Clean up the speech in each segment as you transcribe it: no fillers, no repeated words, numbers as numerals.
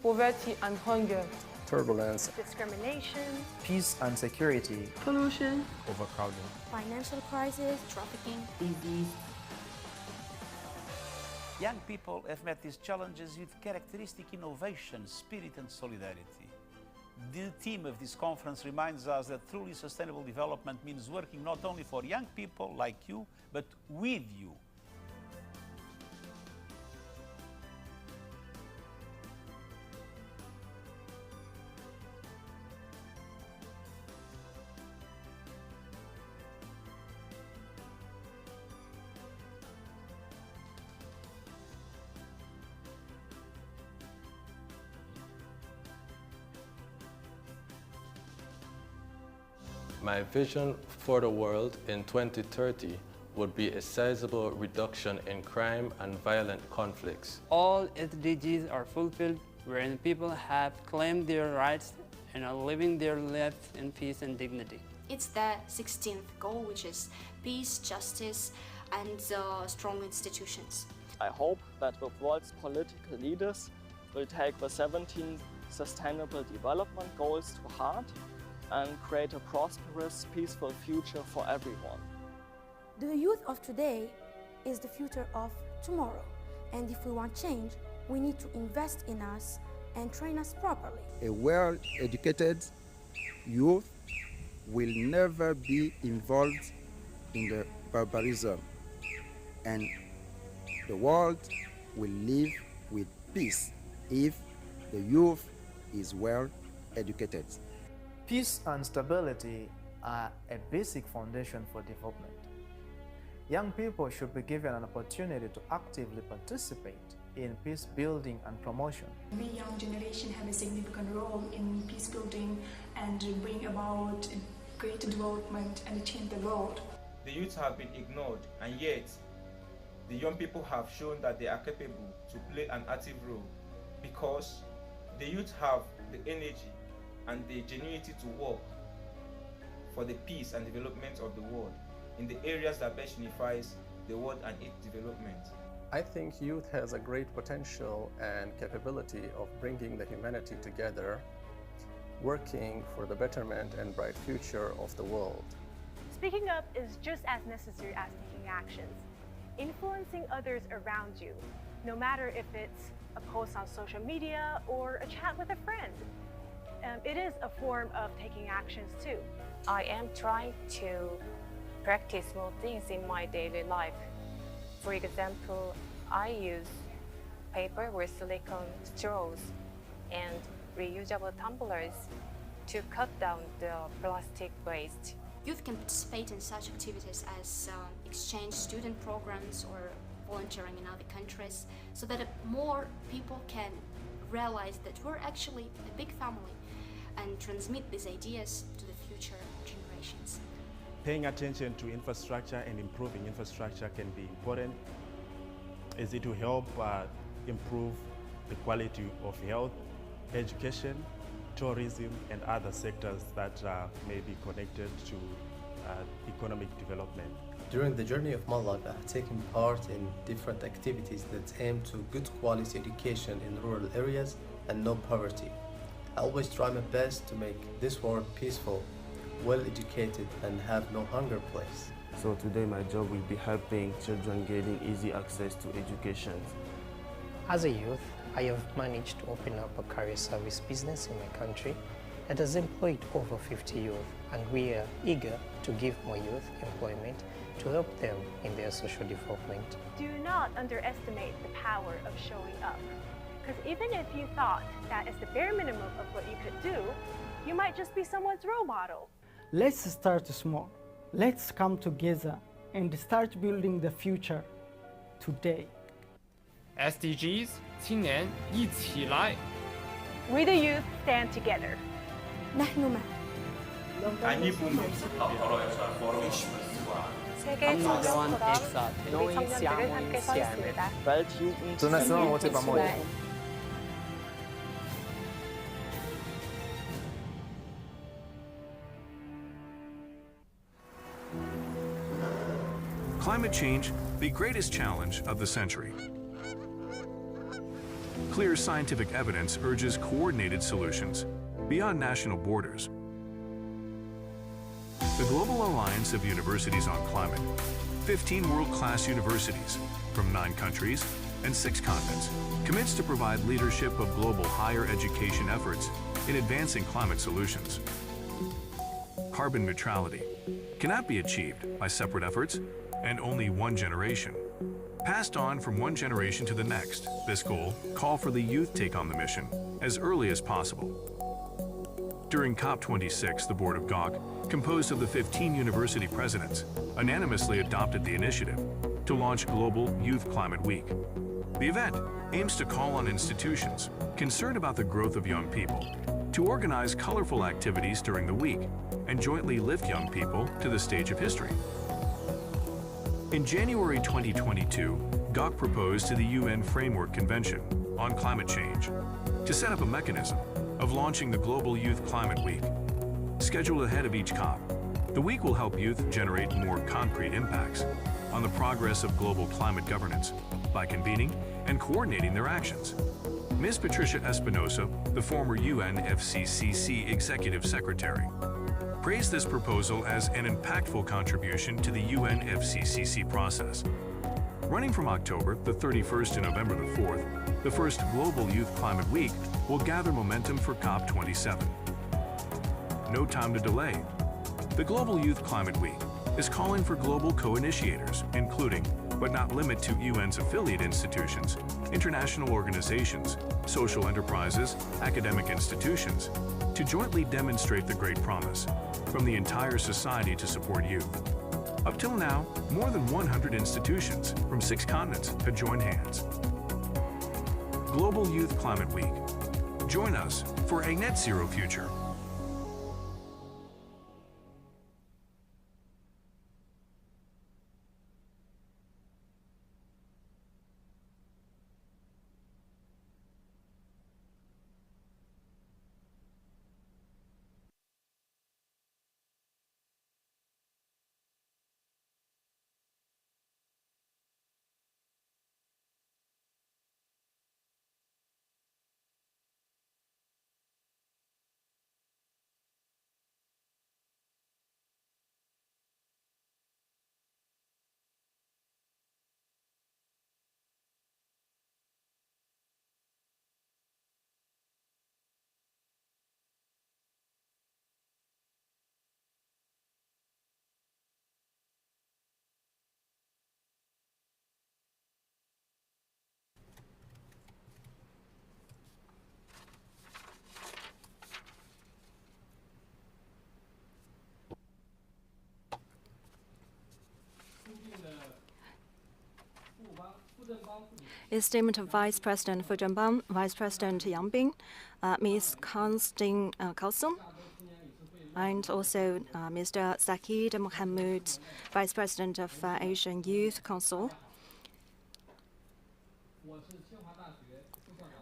poverty and hunger, turbulence, discrimination, peace and security, pollution, overcrowding, financial crisis, trafficking, disease. Young people have met these challenges with characteristic innovation, spirit and solidarity. The theme of this conference reminds us that truly sustainable development means working not only for young people like you, but with you. My vision for the world in 2030 would be a sizable reduction in crime and violent conflicts. All SDGs are fulfilled wherein people have claimed their rights and are living their lives in peace and dignity. It's the 16th goal, which is peace, justice, and strong institutions. I hope that the world's political leaders will take the 17 Sustainable Development Goals to heart and create a prosperous, peaceful future for everyone. The youth of today is the future of tomorrow. And if we want change, we need to invest in us and train us properly. A well-educated youth will never be involved in the barbarism, and the world will live with peace if the youth is well educated. Peace and stability are a basic foundation for development. Young people should be given an opportunity to actively participate in peace building and promotion. We young generation have a significant role in peace building and bring about great development and change the world. The youth have been ignored, and yet the young people have shown that they are capable to play an active role, because the youth have the energy and the genuinity to work for the peace and development of the world in the areas that best unifies the world and its development. I think youth has a great potential and capability of bringing the humanity together, working for the betterment and bright future of the world. Speaking up is just as necessary as taking actions. Influencing others around you, no matter if it's a post on social media or a chat with a friend. It is a form of taking actions too. I am trying to practice small things in my daily life. For example, I use paper with silicone straws and reusable tumblers to cut down the plastic waste. Youth can participate in such activities as exchange student programs or volunteering in other countries, so that more people can realize that we're actually a big family and transmit these ideas to the future generations. Paying attention to infrastructure and improving infrastructure can be important, as it will help improve the quality of health, education, tourism, and other sectors that may be connected to economic development. During the journey of my life, I have taken part in different activities that aim to good quality education in rural areas and no poverty. I always try my best to make this world peaceful, well educated, and have no hunger place. So today my job will be helping children getting easy access to education. As a youth, I have managed to open up a career service business in my country that has employed over 50 youth, and we are eager to give more youth employment to help them in their social development. Do not underestimate the power of showing up. Because even if you thought that is the bare minimum of what you could do, you might just be someone's role model. Let's start small. Let's come together and start building the future today. SDGs 青年一起来 We the youth stand together. نحن معا. Climate change, the greatest challenge of the century. clear scientific evidence urges coordinated solutions beyond national borders. The Global Alliance of Universities on Climate, 15 world-class universities from 9 countries and 6 continents, commits to provide leadership of global higher education efforts in advancing climate solutions. Carbon neutrality cannot be achieved by separate efforts and only one generation. Passed on from one generation to the next, this goal calls for the youth take on the mission as early as possible. During COP26, the Board of GOC, composed of the 15 university presidents, unanimously adopted the initiative to launch Global Youth Climate Week. The event aims to call on institutions concerned about the growth of young people to organize colorful activities during the week and jointly lift young people to the stage of history. In January 2022, GOC proposed to the UN Framework Convention on Climate Change to set up a mechanism of launching the Global Youth Climate Week. Scheduled ahead of each COP, the week will help youth generate more concrete impacts on the progress of global climate governance by convening and coordinating their actions. Ms. Patricia Espinosa, the former UNFCCC Executive Secretary, praised this proposal as an impactful contribution to the UNFCCC process. Running from October the 31st to November the 4th, the first Global Youth Climate Week will gather momentum for COP27. No time to delay. The Global Youth Climate Week is calling for global co-initiators, including, but not limited to, UN's affiliate institutions, international organizations, social enterprises, academic institutions, to jointly demonstrate the great promise from the entire society to support youth. Up till now, more than 100 institutions from 6 continents have joined hands. Global Youth Climate Week. Join us for a net zero future. Esteemed Vice President Fu Zhenbang, Vice President Yang Bing, Ms. Constantine Kalsum, and also Mr. Zakid Mohammed, Vice President of Asian Youth Council.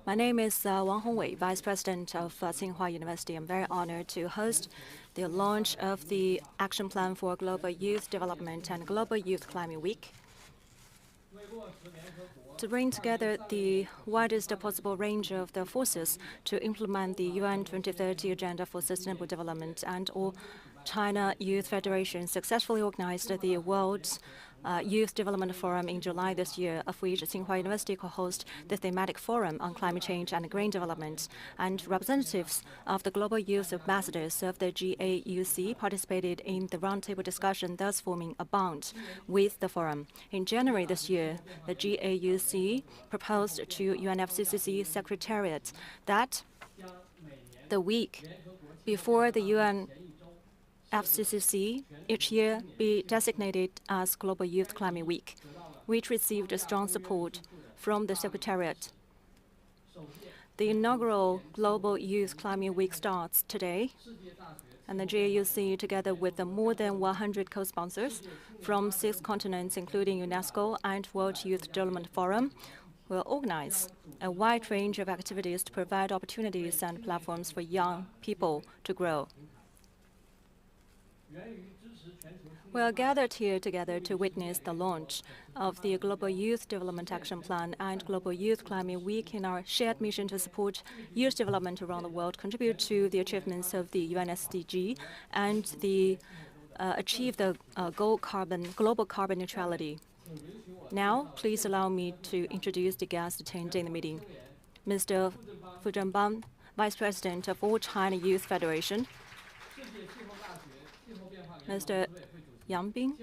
My name is Wang Hongwei, Vice President of Tsinghua University. I'm very honored to host the launch of the Action Plan for Global Youth Development and Global Youth Climate Week, to bring together the widest possible range of the forces to implement the UN 2030 Agenda for Sustainable Development, and all China Youth Federation successfully organized the World Youth Development Forum in July this year, of which Tsinghua University co-host the thematic forum on climate change and green development, and representatives of the global youth ambassadors of the GAUC participated in the roundtable discussion, thus forming a bond with the forum. In January this year, the GAUC proposed to UNFCCC Secretariat that the week before the UNFCCC each year be designated as Global Youth Climate Week, which received strong support from the Secretariat. The inaugural Global Youth Climate Week starts today, and the GAUC, together with the more than 100 co-sponsors from 6 continents, including UNESCO and World Youth Development Forum, will organize a wide range of activities to provide opportunities and platforms for young people to grow. We are gathered here together to witness the launch of the Global Youth Development Action Plan and Global Youth Climate Week in our shared mission to support youth development around the world, contribute to the achievements of the UN SDG, and achieve the global carbon neutrality. Now, please allow me to introduce the guests attending the meeting. Mr. Fu Zhengbang, Vice President of All China Youth Federation. Mr. Yang Bing,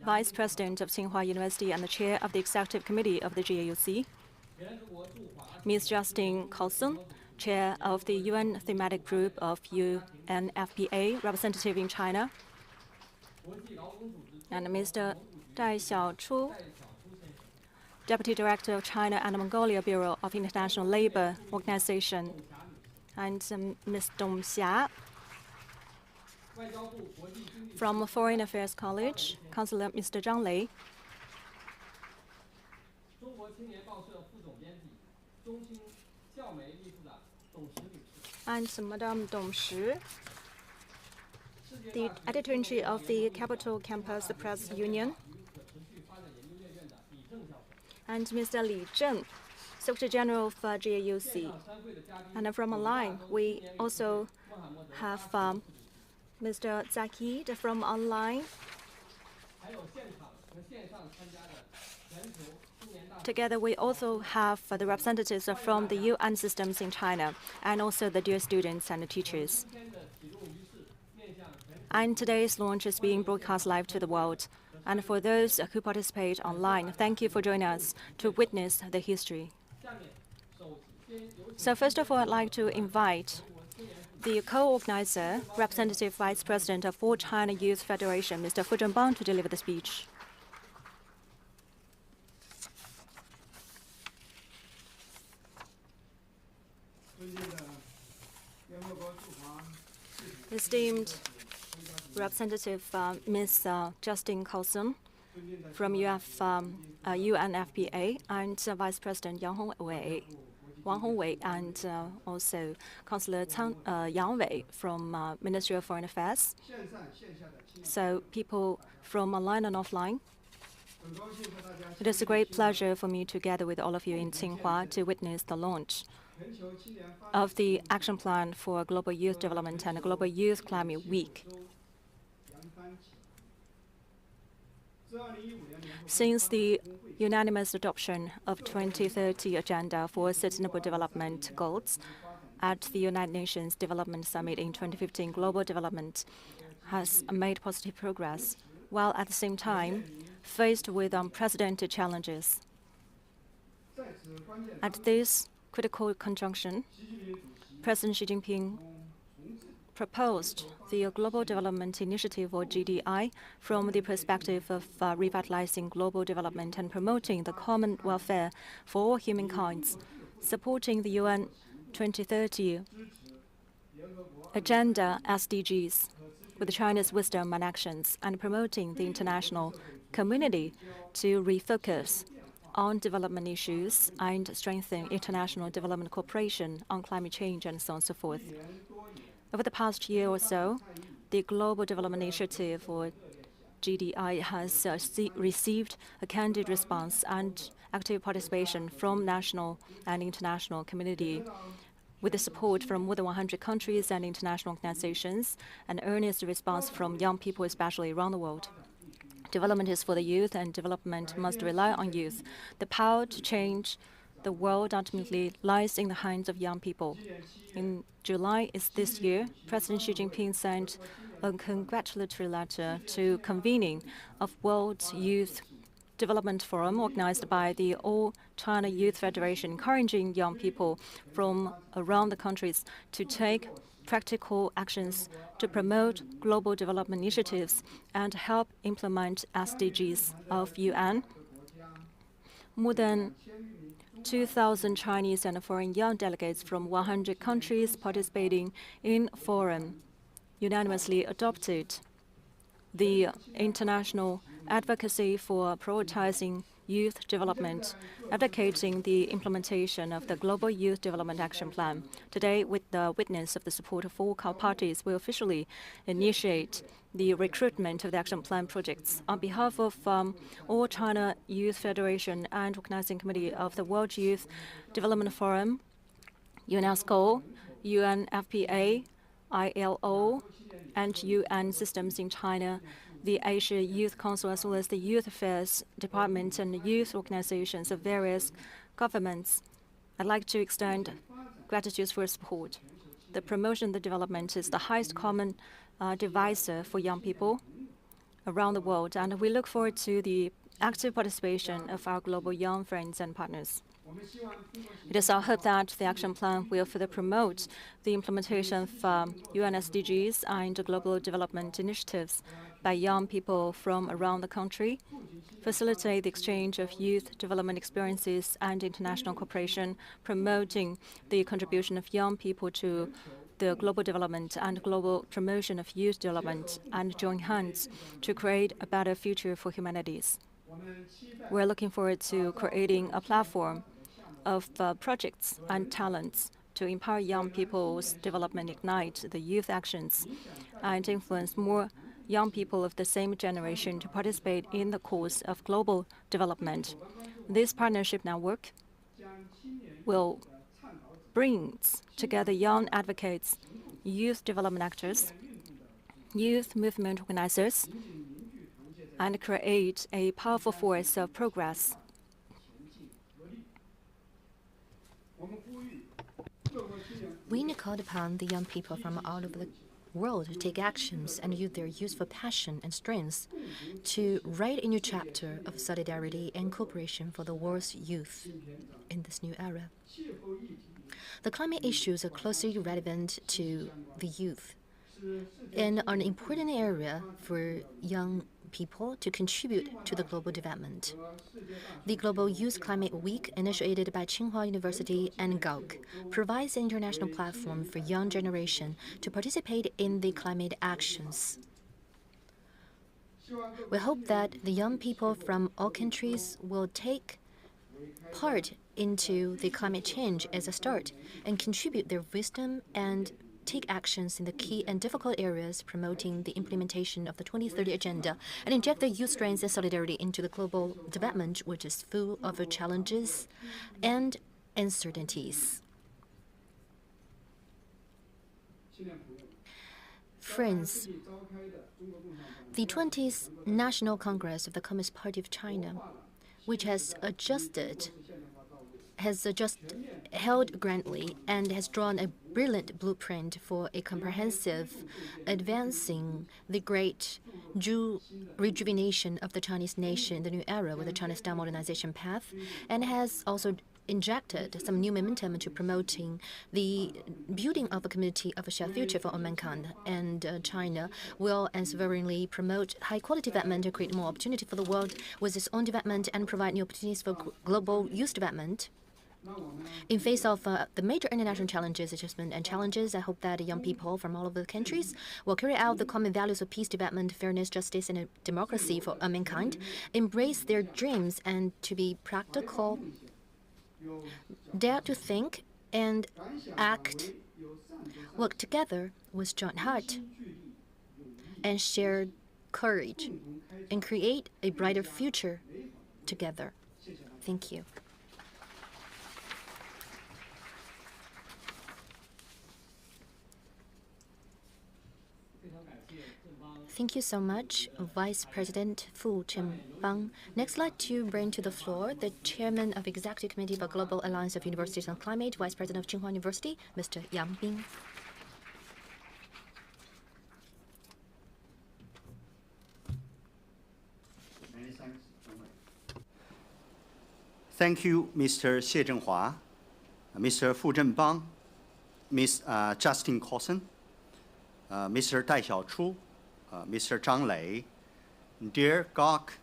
Vice President of Tsinghua University and the Chair of the Executive Committee of the GAUC. Ms. Justine Carlson, Chair of the UN Thematic Group of UNFPA, representative in China. And Mr. Dai Xiaochu, Deputy Director of China and Mongolia Bureau of International Labour Organization. And Ms. Dong Xia, from Foreign Affairs College, Councillor Mr. Zhang Lei. And Madame Dong Shi, the Editor-in-Chief of the Capital Campus Press Union. And Mr. Li Zheng, Secretary General of GAUC. And from online, we also have Mr. Zaki from online. Together, we also have the representatives from the UN systems in China, and also the dear students and the teachers. And today's launch is being broadcast live to the world. And for those who participate online, thank you for joining us to witness the history. So first of all, I'd like to invite the co-organizer, Representative Vice President of All China Youth Federation, Mr. Fu Zhengbang, to deliver the speech. Esteemed Representative Ms. Justine Carlson from UNFPA and Vice President Wang Hongwei, and also Councillor Yang Wei from Ministry of Foreign Affairs. So people from online and offline, it is a great pleasure for me to gather with all of you in Tsinghua to witness the launch of the Action Plan for Global Youth Development and Global Youth Climate Week. Since the unanimous adoption of 2030 Agenda for Sustainable Development Goals at the United Nations Development Summit in 2015, global development has made positive progress, while at the same time faced with unprecedented challenges. At this critical conjunction, President Xi Jinping proposed the Global Development Initiative, or GDI, from the perspective of revitalizing global development and promoting the common welfare for all humankind, supporting the UN 2030 Agenda SDGs with China's wisdom and actions, and promoting the international community to refocus on development issues and strengthen international development cooperation on climate change and so on and so forth. Over the past year or so, the Global Development Initiative, or GDI, has received a candid response and active participation from national and international community, with the support from more than 100 countries and international organizations, and earnest response from young people, especially around the world. Development is for the youth, and development must rely on youth. The power to change the world ultimately lies in the hands of young people. In July this year, President Xi Jinping sent a congratulatory letter to convening of World Youth Development Forum organized by the All China Youth Federation, encouraging young people from around the countries to take practical actions to promote global development initiatives and help implement SDGs of UN. More than 2,000 Chinese and foreign young delegates from 100 countries participating in forum unanimously adopted the international advocacy for prioritizing youth development, advocating the implementation of the Global Youth Development Action Plan. Today, with the witness of the support of all parties, we officially initiate the recruitment of the action plan projects. On behalf of all China Youth Federation and Organizing Committee of the World Youth Development Forum, UNESCO, UNFPA, ILO, and UN systems in China, the Asia Youth Council, as well as the Youth Affairs Department and youth organizations of various governments, I'd like to extend gratitude for your support. The promotion of the development is the highest common divisor for young people around the world, and we look forward to the active participation of our global young friends and partners. It is our hope that the action plan will further promote the implementation of UN SDGs and global development initiatives by young people from around the country, facilitate the exchange of youth development experiences and international cooperation, promoting the contribution of young people to the global development and global promotion of youth development, and join hands to create a better future for humanities. We're looking forward to creating a platform of projects and talents to empower young people's development, ignite the youth actions, and influence more young people of the same generation to participate in the cause of global development. This partnership network will bring together young advocates, youth development actors, youth movement organizers, and create a powerful force of progress. We called upon the young people from all over the world to take actions and use their youthful passion and strengths to write a new chapter of solidarity and cooperation for the world's youth in this new era. The climate issues are closely relevant to the youth and are an important area for young people to contribute to the global development. The Global Youth Climate Week, initiated by Tsinghua University and GAUK, provides an international platform for young generation to participate in the climate actions. We hope that the young people from all countries will take part into the climate change as a start and contribute their wisdom and take actions in the key and difficult areas, promoting the implementation of the 2030 Agenda, and inject their youth strengths and solidarity into the global development, which is full of challenges and uncertainties. Friends, the 20th National Congress of the Communist Party of China, which has just held grandly and has drawn a brilliant blueprint for a comprehensive advancing the great rejuvenation of the Chinese nation in the new era with the China-style modernization path, and has also injected some new momentum into promoting the building of a community of a shared future for all mankind. And China will unwaveringly promote high-quality development to create more opportunity for the world with its own development and provide new opportunities for global youth development. In face of the major international challenges, adjustment and challenges, I hope that young people from all over the countries will carry out the common values of peace, development, fairness, justice, and democracy for mankind, embrace their dreams and to be practical, dare to think and act, work together with joint heart and shared courage, and create a brighter future together. Thank you. Thank you so much, Vice President Fu Chenbang. Next, I'd like to bring to the floor the Chairman of Executive Committee for Global Alliance of Universities on Climate, Vice President of Tsinghua University, Mr. Yang Bing. Thank you, Mr. Xie Zhenhua, Mr. Fu Zhenbang, Ms. Justin Coulson, Mr. Dai Xiaochu, Mr. Zhang Lei, dear GAUK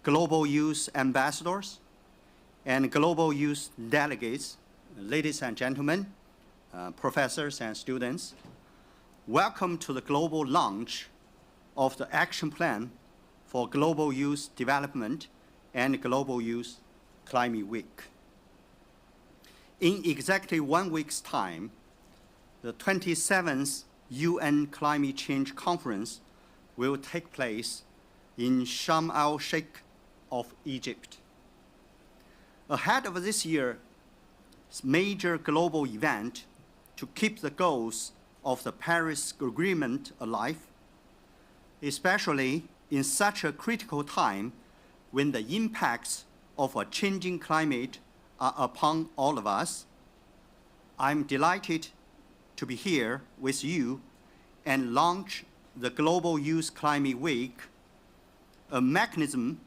Global Youth Ambassadors and Global Youth Delegates, ladies and gentlemen, professors and students, welcome to the global launch of the Action Plan for Global Youth Development and Global Youth Climate Week. In exactly 1 week's time, the 27th UN Climate Change Conference will take place in Sharm el-Sheikh of Egypt. Ahead of this year's major global event to keep the goals of the Paris Agreement alive, especially in such a critical time when the impacts of a changing climate are upon all of us, I'm delighted to be here with you and launch the Global Youth Climate Week, a mechanism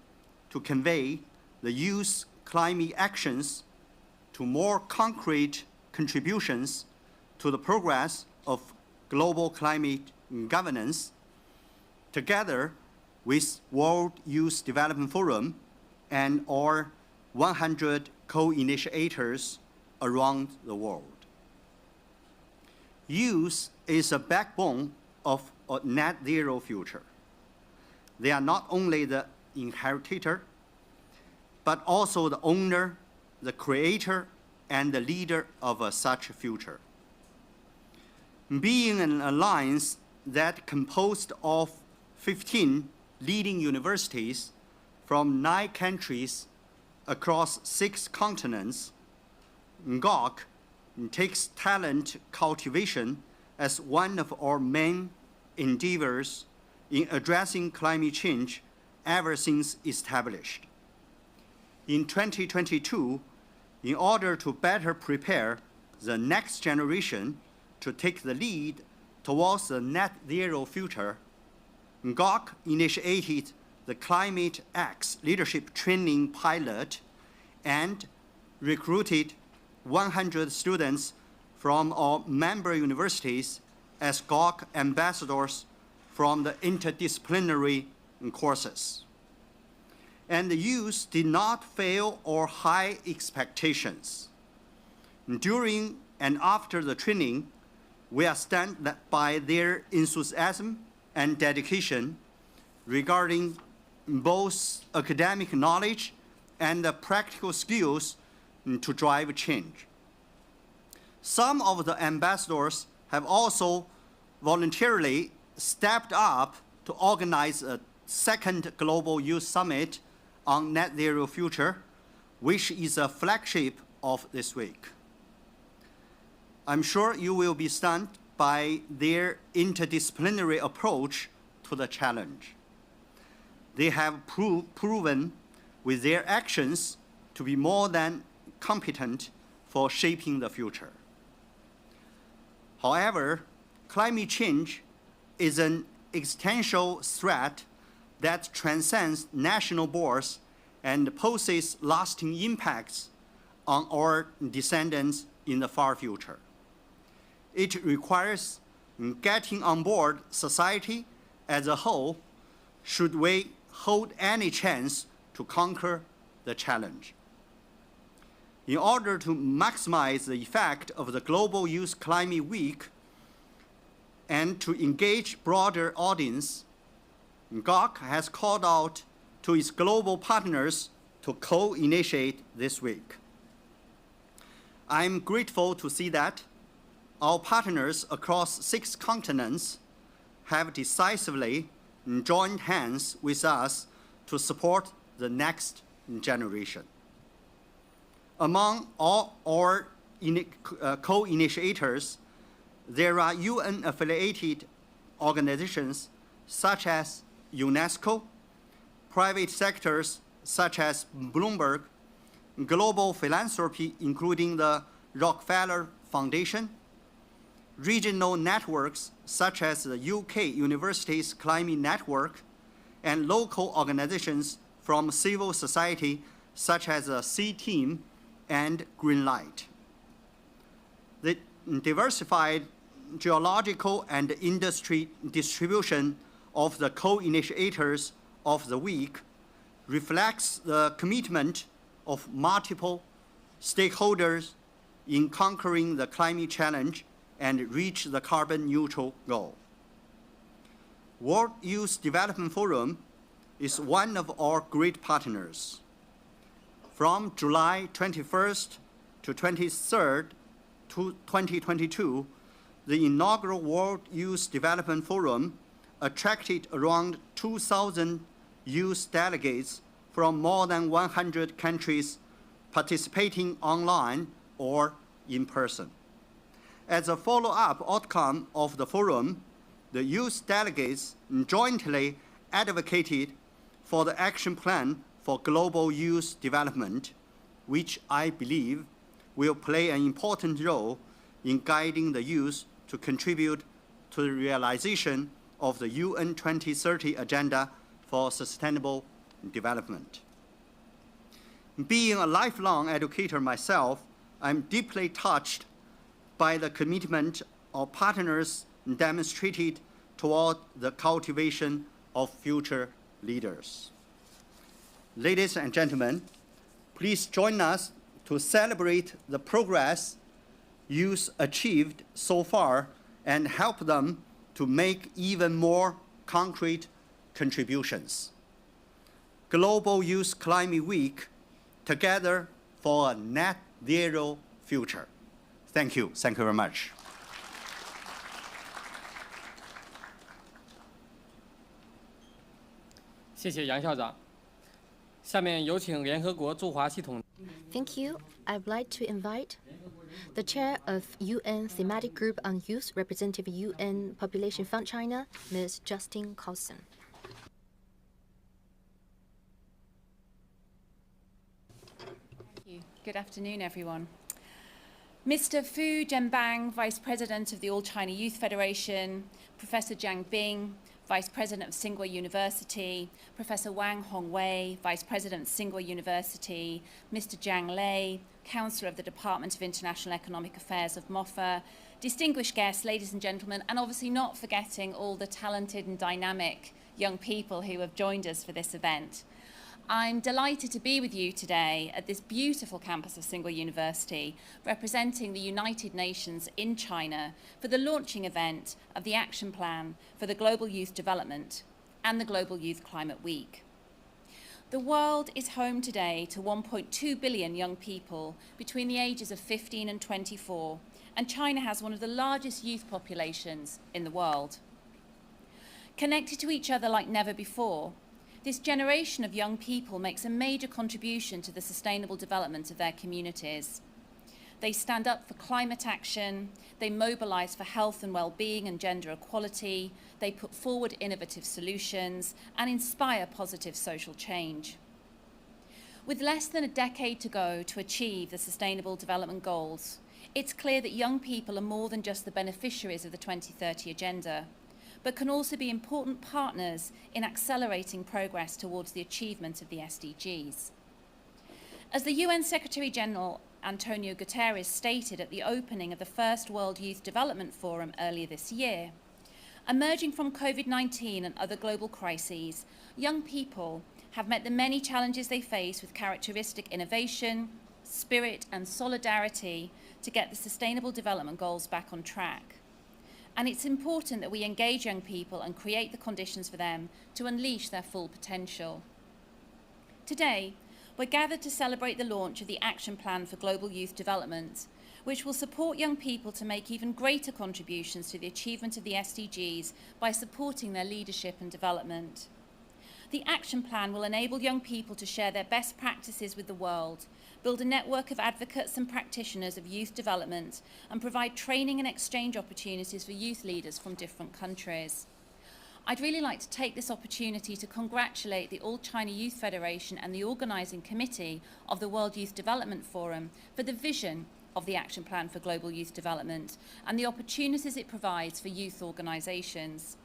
to convey the youth climate actions to more concrete contributions to the progress of global climate governance, together with World Youth Development Forum and our 100 co-initiators around the world. Youth is a backbone of a net zero future. They are not only the inheritor, but also the owner, the creator, and the leader of such a future. Being an alliance that composed of 15 leading universities from 9 countries across 6 continents, GOC takes talent cultivation as one of our main endeavors in addressing climate change ever since established. In 2022, in order to better prepare the next generation to take the lead towards the net zero future, GOC initiated the Climate X Leadership Training Pilot and recruited 100 students from our member universities as GOC ambassadors from the interdisciplinary courses. And the youth did not fail our high expectations. During and after the training, we are stunned by their enthusiasm and dedication regarding both academic knowledge and the practical skills to drive change. Some of the ambassadors have also voluntarily stepped up to organize a second Global Youth Summit on Net Zero Future, which is a flagship of this week. I'm sure you will be stunned by their interdisciplinary approach to the challenge. They have proven with their actions to be more than competent for shaping the future. However, climate change is an existential threat that transcends national borders and poses lasting impacts on our descendants in the far future. It requires getting on board society as a whole should we hold any chance to conquer the challenge. In order to maximize the effect of the Global Youth Climate Week and to engage broader audience, GOC has called out to its global partners to co-initiate this week. I'm grateful to see that our partners across 6 continents have decisively joined hands with us to support the next generation. Among all our co-initiators, there are UN-affiliated organizations such as UNESCO, private sectors such as Bloomberg, global philanthropy including the Rockefeller Foundation, regional networks such as the UK Universities Climate Network, and local organizations from civil society such as the C-Team and Greenlight. The diversified geological and industry distribution of the co-initiators of the week reflects the commitment of multiple stakeholders in conquering the climate challenge and reach the carbon neutral goal. World Youth Development Forum is one of our great partners. From July 21st to 23rd, 2022, the inaugural World Youth Development Forum attracted around 2,000 youth delegates from more than 100 countries participating online or in person. As a follow-up outcome of the forum, the youth delegates jointly advocated for the action plan for global youth development, which I believe will play an important role in guiding the youth to contribute to the realization of the UN 2030 Agenda for Sustainable Development. Being a lifelong educator myself, I'm deeply touched by the commitment our partners demonstrated toward the cultivation of future leaders. Ladies and gentlemen, please join us to celebrate the progress youth achieved so far and help them to make even more concrete contributions. Global Youth Climate Week, together for a net zero future. Thank you. Thank you very much. 谢谢杨校长。下面有请联合国驻华系统。Thank you. I'd like to invite the chair of UN Thematic Group on Youth, Representative UN Population Fund China, Ms. Justine Carlson. Thank you. Good afternoon, everyone. Mr. Fu Zhenbang, Vice President of the All China Youth Federation, Professor Jiang Bing, Vice President of Tsinghua University, Professor Wang Hongwei, Vice President of Tsinghua University, Mr. Zhang Lei, Counselor of the Department of International Economic Affairs of MOFA, distinguished guests, ladies and gentlemen, and obviously not forgetting all the talented and dynamic young people who have joined us for this event. I'm delighted to be with you today at this beautiful campus of Tsinghua University, representing the United Nations in China for the launching event of the Action Plan for the Global Youth Development and the Global Youth Climate Week. The world is home today to 1.2 billion young people between the ages of 15 and 24, and China has one of the largest youth populations in the world. Connected to each other like never before, this generation of young people makes a major contribution to the sustainable development of their communities. They stand up for climate action, they mobilise for health and well-being and gender equality, they put forward innovative solutions and inspire positive social change. With less than a decade to go to achieve the Sustainable Development Goals, it's clear that young people are more than just the beneficiaries of the 2030 Agenda, but can also be important partners in accelerating progress towards the achievement of the SDGs. As the UN Secretary-General Antonio Guterres stated at the opening of the first World Youth Development Forum earlier this year, emerging from COVID-19 and other global crises, young people have met the many challenges they face with characteristic innovation, spirit and solidarity to get the Sustainable Development Goals back on track. And it's important that we engage young people and create the conditions for them to unleash their full potential. Today, we're gathered to celebrate the launch of the Action Plan for Global Youth Development, which will support young people to make even greater contributions to the achievement of the SDGs by supporting their leadership and development. The Action Plan will enable young people to share their best practices with the world, build a network of advocates and practitioners of youth development, and provide training and exchange opportunities for youth leaders from different countries. I'd really like to take this opportunity to congratulate the All China Youth Federation and the Organizing Committee of the World Youth Development Forum for the vision of the Action Plan for Global Youth Development and the opportunities it provides for youth organizations.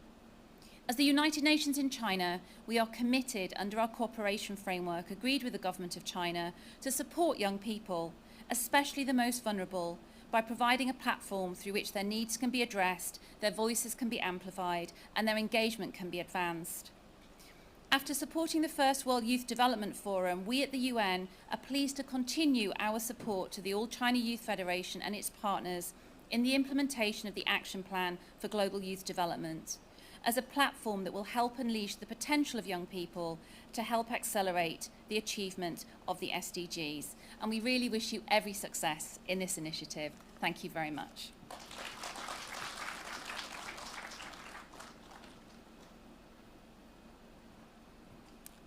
As the United Nations in China, we are committed under our cooperation framework agreed with the government of China to support young people, especially the most vulnerable, by providing a platform through which their needs can be addressed, their voices can be amplified, and their engagement can be advanced. After supporting the first World Youth Development Forum, we at the UN are pleased to continue our support to the All China Youth Federation and its partners in the implementation of the Action Plan for Global Youth Development. as a platform that will help unleash the potential of young people to help accelerate the achievement of the SDGs. And we really wish you every success in this initiative. Thank you very much.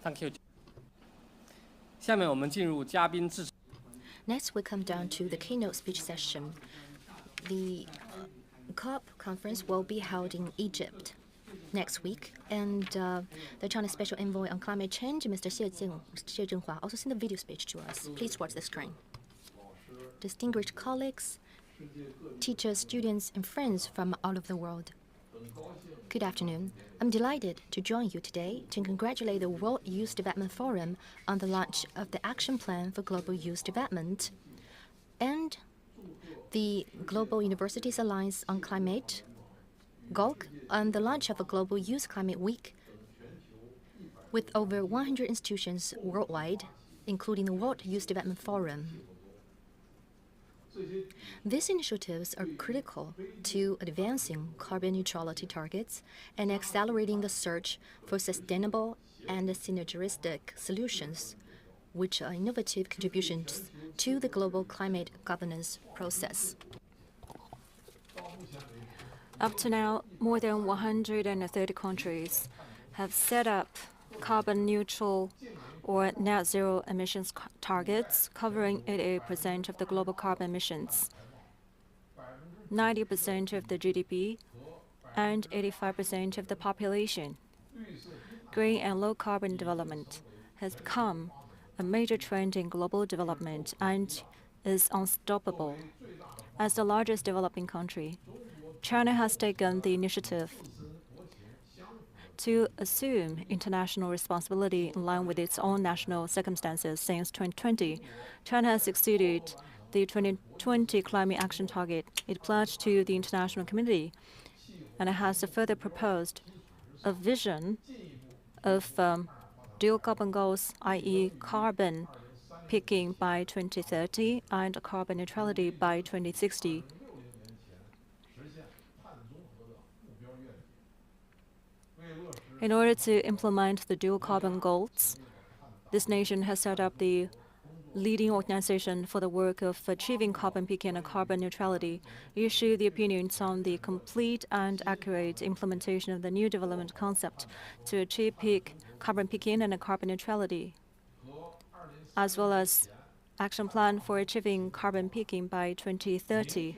Thank you. 下面我们进入嘉宾致辞。 Next, we come down to the keynote speech session. The COP conference will be held in Egypt next week, and the China Special Envoy on Climate Change, Mr. Xie Zhenhua, also sent a video speech to us. Please watch the screen. Distinguished colleagues, teachers, students, and friends from all over the world. Good afternoon. I'm delighted to join you today to congratulate the World Youth Development Forum on the launch of the Action Plan for Global Youth Development and the Global Universities Alliance on Climate, GOLC, on the launch of a Global Youth Climate Week with over 100 institutions worldwide, including the World Youth Development Forum. These initiatives are critical to advancing carbon neutrality targets and accelerating the search for sustainable and synergistic solutions, which are innovative contributions to the global climate governance process. Up to now, more than 130 countries have set up carbon neutral or net zero emissions targets covering 88% of the global carbon emissions, 90% of the GDP, and 85% of the population. Green and low carbon development has become a major trend in global development and is unstoppable. As the largest developing country, China has taken the initiative to assume international responsibility in line with its own national circumstances since 2020. China has exceeded the 2020 climate action target it pledged to the international community, and it has further proposed a vision of dual carbon goals, i.e. carbon peaking by 2030 and carbon neutrality by 2060. In order to implement the dual carbon goals, this nation has set up the leading organization for the work of achieving carbon peaking and carbon neutrality, issue the opinions on the complete and accurate implementation of the new development concept to achieve carbon peaking and carbon neutrality, as well as action plan for achieving carbon peaking by 2030,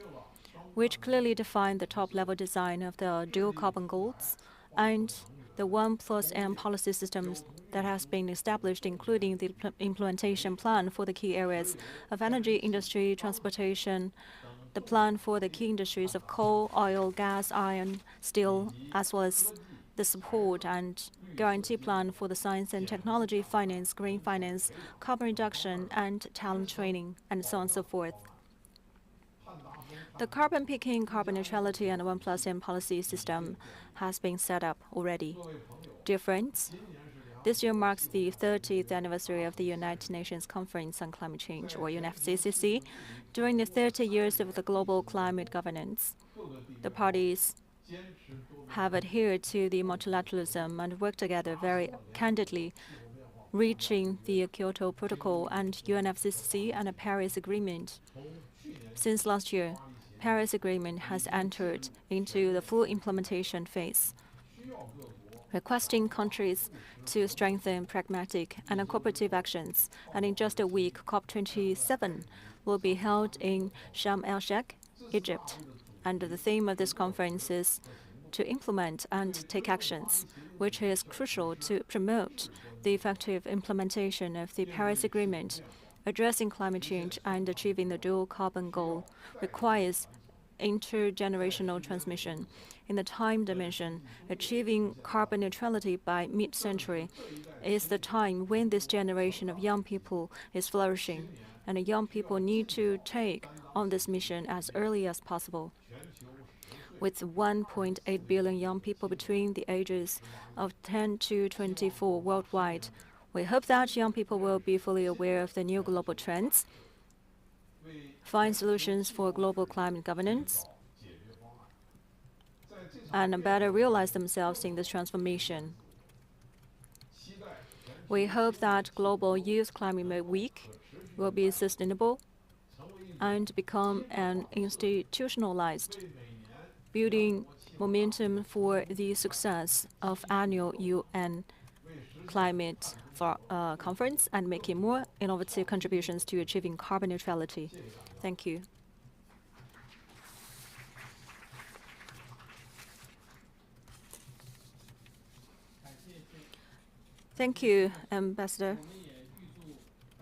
which clearly define the top-level design of the dual carbon goals and the 1+N policy systems that has been established, including the implementation plan for the key areas of energy, industry, transportation, the plan for the key industries of coal, oil, gas, iron, steel, as well as the support and guarantee plan for the science and technology, finance, green finance, carbon reduction, and talent training, and so on and so forth. The carbon peaking, carbon neutrality, and 1+N policy system has been set up already. Dear friends, this year marks the 30th anniversary of the United Nations Conference on Climate Change, or UNFCCC. During the 30 years of the global climate governance, the parties have adhered to the multilateralism and worked together very candidly, reaching the Kyoto Protocol and UNFCCC and a Paris Agreement. Since last year, Paris Agreement has entered into the full implementation phase, requesting countries to strengthen pragmatic and cooperative actions. And in just a week, COP27 will be held in Sharm el-Sheikh, Egypt. And the theme of this conference is to implement and take actions, which is crucial to promote the effective implementation of the Paris Agreement. Addressing climate change and achieving the dual carbon goal requires intergenerational transmission. In the time dimension, achieving carbon neutrality by mid-century is the time when this generation of young people is flourishing, and young people need to take on this mission as early as possible. With 1.8 billion young people between the ages of 10 to 24 worldwide, we hope that young people will be fully aware of the new global trends, find solutions for global climate governance, and better realize themselves in this transformation. We hope that Global Youth Climate Week will be sustainable and become an institutionalized, building momentum for the success of annual UN climate conference and making more innovative contributions to achieving carbon neutrality. Thank you. Thank you, Ambassador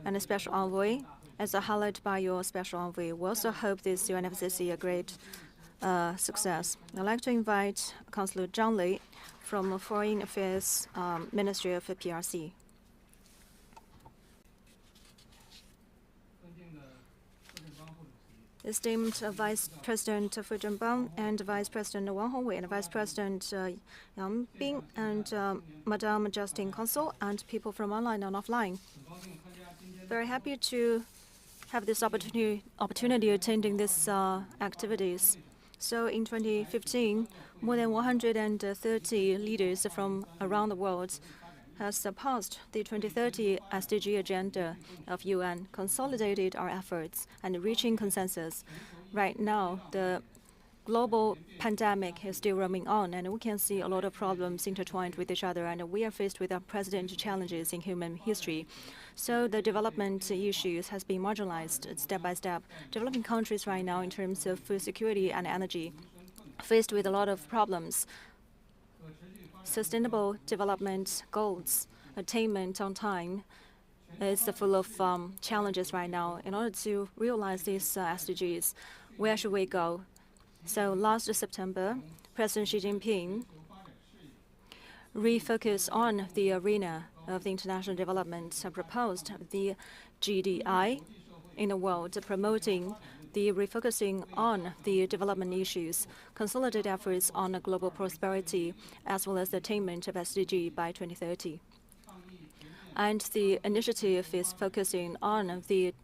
and the Special Envoy. As a highlight by your Special Envoy, we also hope this UNFCCC a great success. I'd like to invite Councillor Zhang Lei from Foreign Affairs Ministry of PRC. Esteemed Vice President Fu Zhenbang and Vice President Wang Hongwei and Vice President Yang Bing and Madame Justine Consul and people from online and offline. Very happy to have this opportunity attending these activities. So in 2015, more than 130 leaders from around the world has surpassed the 2030 SDG agenda of UN, consolidated our efforts and reaching consensus. Right now, the global pandemic is still roaming on, and we can see a lot of problems intertwined with each other, and we are faced with unprecedented challenges in human history. So the development issues has been marginalized step by step. Developing countries right now in terms of food security and energy, faced with a lot of problems. Sustainable development goals, attainment on time is full of challenges right now. In order to realize these SDGs, where should we go? So last September, President Xi Jinping refocused on the arena of the international development, proposed the GDI in the world, promoting the refocusing on the development issues, consolidate efforts on global prosperity, as well as the attainment of SDG by 2030. And the initiative is focusing on the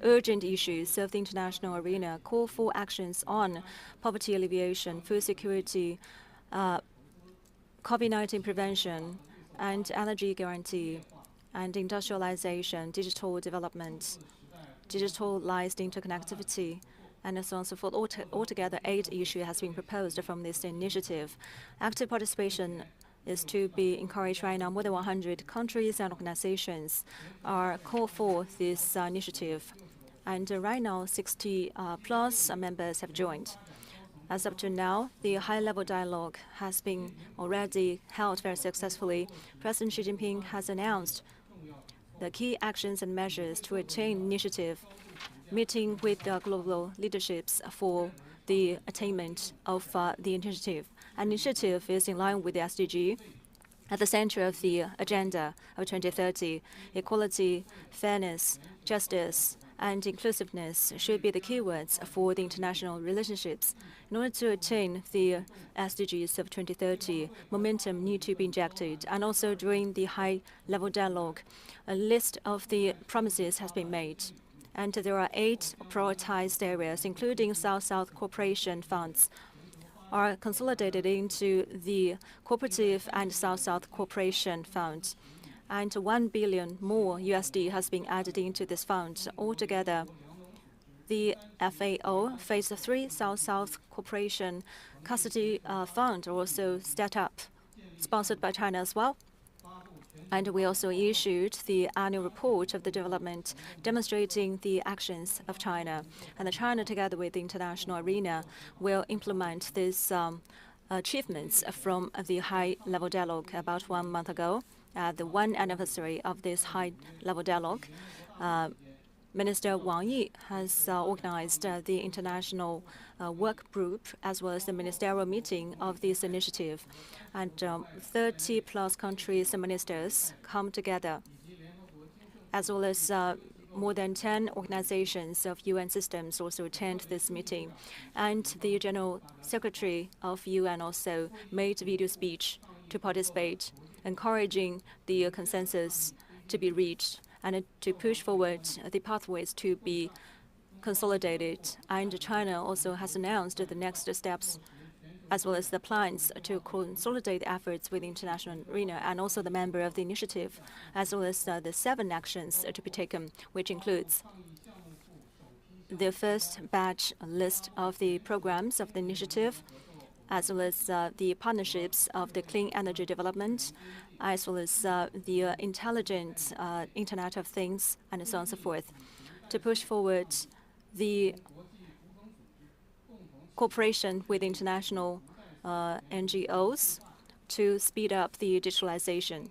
urgent issues of the international arena, call for actions on poverty alleviation, food security, COVID-19 prevention, and energy guarantee, and industrialization, digital development, digitalized interconnectivity, and so on and so forth. Altogether, 8 issues has been proposed from this initiative. Active participation is to be encouraged right now. More than 100 countries and organizations are called for this initiative. And right now, 60 plus members have joined. As up to now, the high-level dialogue has been already held very successfully. President Xi Jinping has announced the key actions and measures to attain initiative, meeting with the global leaderships for the attainment of the initiative. An initiative is in line with the SDG. At the center of the agenda of 2030, equality, fairness, justice, and inclusiveness should be the keywords for the international relationships. In order to attain the SDGs of 2030, momentum need to be injected. And also during the high-level dialogue, a list of the promises has been made. And there are 8 prioritized areas, including South-South cooperation funds, are consolidated into the Cooperative and South-South Cooperation Fund. And 1 billion more USD has been added into this fund. Altogether, the FAO, Phase 3 South-South Cooperation Custody Fund, also set up, sponsored by China as well. And we also issued the annual report of the development demonstrating the actions of China. And China, together with the international arena, will implement these achievements from the high-level dialogue about 1 month ago. At the 1 anniversary of this high-level dialogue, Minister Wang Yi has organized the international work group as well as the ministerial meeting of this initiative. And 30-plus countries and ministers come together, as well as more than 10 organizations of UN systems also attend this meeting. And the General Secretary of UN also made a video speech to participate, encouraging the consensus to be reached and to push forward the pathways to be consolidated. And China also has announced the next steps as well as the plans to consolidate efforts with the international arena, and also the member of the initiative, as well as the 7 actions to be taken, which includes the first batch list of the programs of the initiative, as well as the partnerships of the clean energy development, as well as the intelligent Internet of Things, and so on and so forth, to push forward the cooperation with international NGOs to speed up the digitalization.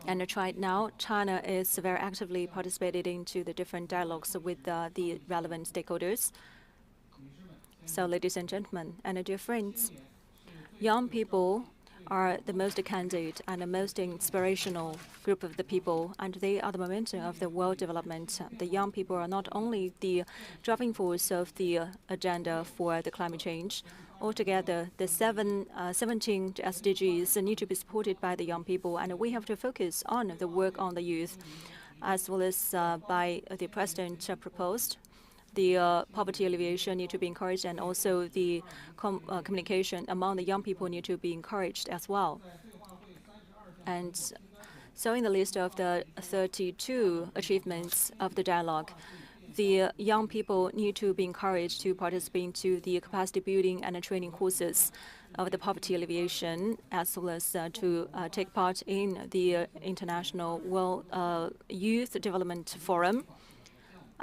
And right now, China is very actively participating into the different dialogues with the relevant stakeholders. So, ladies and gentlemen, and dear friends, young people are the most candid and the most inspirational group of the people, and they are the momentum of the world development. The young people are not only the driving force of the agenda for the climate change. Altogether, the 17 SDGs need to be supported by the young people, and we have to focus on the work on the youth, as well as by the President proposed. The poverty alleviation need to be encouraged, and also the communication among the young people need to be encouraged as well. And so in the list of the 32 achievements of the dialogue, the young people need to be encouraged to participate into the capacity building and training courses of the poverty alleviation, as well as to take part in the International World Youth Development Forum.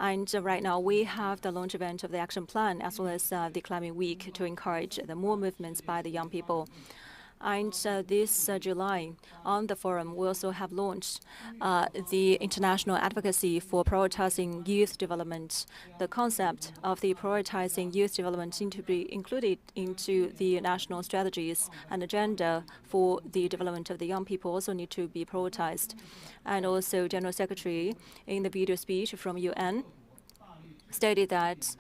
And right now, we have the launch event of the action plan, as well as the Climate Week, to encourage the more movements by the young people. And this July, on the forum, we also have launched the international advocacy for prioritizing youth development. The concept of the prioritizing youth development need to be included into the national strategies, and agenda for the development of the young people also need to be prioritized. And also, General Secretary, in the video speech from UN, stated that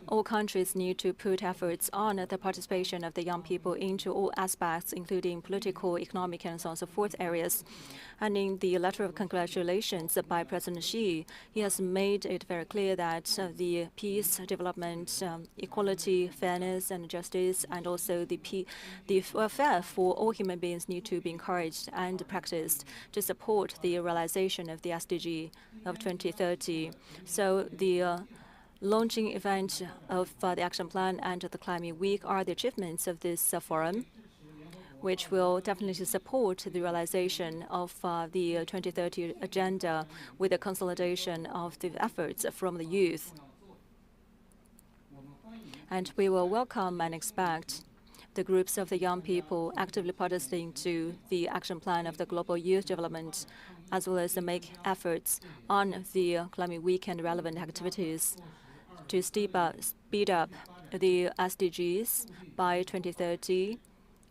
all countries need to put efforts on the participation of the young people into all aspects, including political, economic, and so on and so forth areas. And in the letter of congratulations by President Xi, he has made it very clear that the peace, development, equality, fairness, and justice, and also the welfare for all human beings need to be encouraged and practiced to support the realization of the SDG of 2030. So the launching event of the action plan and the Climate Week are the achievements of this forum, which will definitely support the realization of the 2030 agenda with the consolidation of the efforts from the youth. And we will welcome and expect the groups of the young people actively participating to the action plan of the global youth development, as well as make efforts on the Climate Week and relevant activities to speed up the SDGs by 2030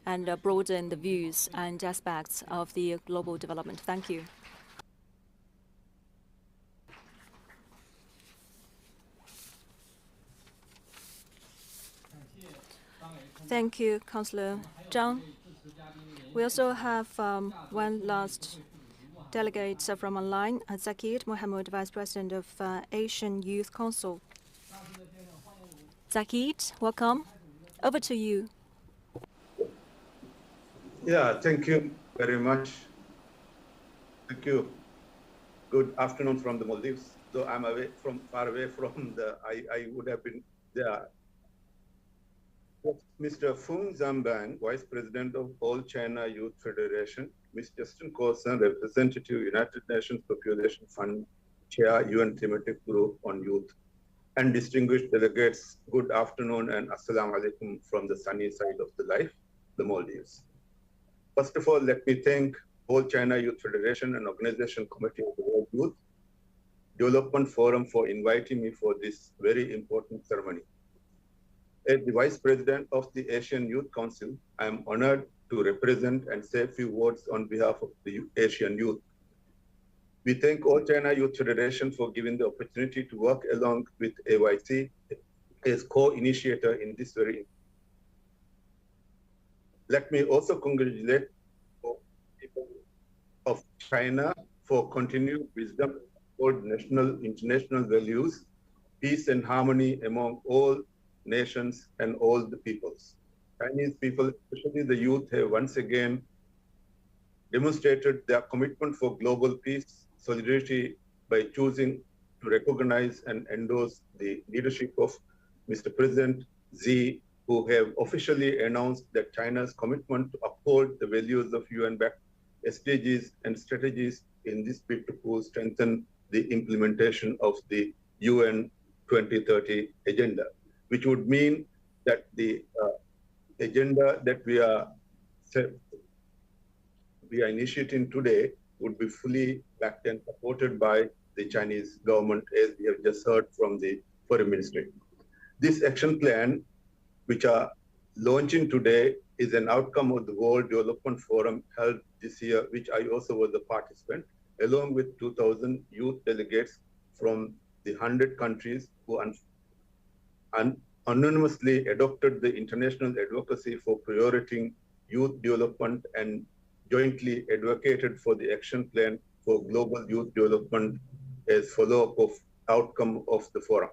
and broaden the views and aspects of the global development. Thank you. Thank you, Councillor Zhang. We also have one last delegate from online, Zakir Mohammed, Vice President of Asian Youth Council. Zakir, welcome. Over to you. Yeah, thank you very much. Thank you. Good afternoon from the Maldives. Though I'm far away from I would have been there. Mr. Fung Zambang, Vice President of All China Youth Federation, Ms. Justin Corson, Representative, United Nations Population Fund, Chair, UN Thematic Group on Youth, and distinguished delegates, good afternoon and assalamu alaikum from the sunny side of the life, the Maldives. First of all, let me thank All China Youth Federation and Organization Committee of the World Youth Development Forum for inviting me for this very important ceremony. As the Vice President of the Asian Youth Council, I am honored to represent and say a few words on behalf of the Asian youth. We thank All China Youth Federation for giving the opportunity to work along with AYC as co-initiator in this very. Let me also congratulate people of China for continued wisdom toward national, international values, peace and harmony among all nations and all the peoples. Chinese people, especially the youth, have once again demonstrated their commitment for global peace, solidarity by choosing to recognize and endorse the leadership of Mr. President Xi, who have officially announced that China's commitment to uphold the values of UN-backed SDGs and strategies in this bid to strengthen the implementation of the UN 2030 agenda, which would mean that the agenda that we are initiating today would be fully backed and supported by the Chinese government, as we have just heard from the Foreign Ministry. This action plan, which are launching today, is an outcome of the World Development Forum held this year, which I also was a participant, along with 2,000 youth delegates from the 100 countries who anonymously adopted the international advocacy for prioritizing youth development and jointly advocated for the action plan for global youth development as follow-up of outcome of the forum.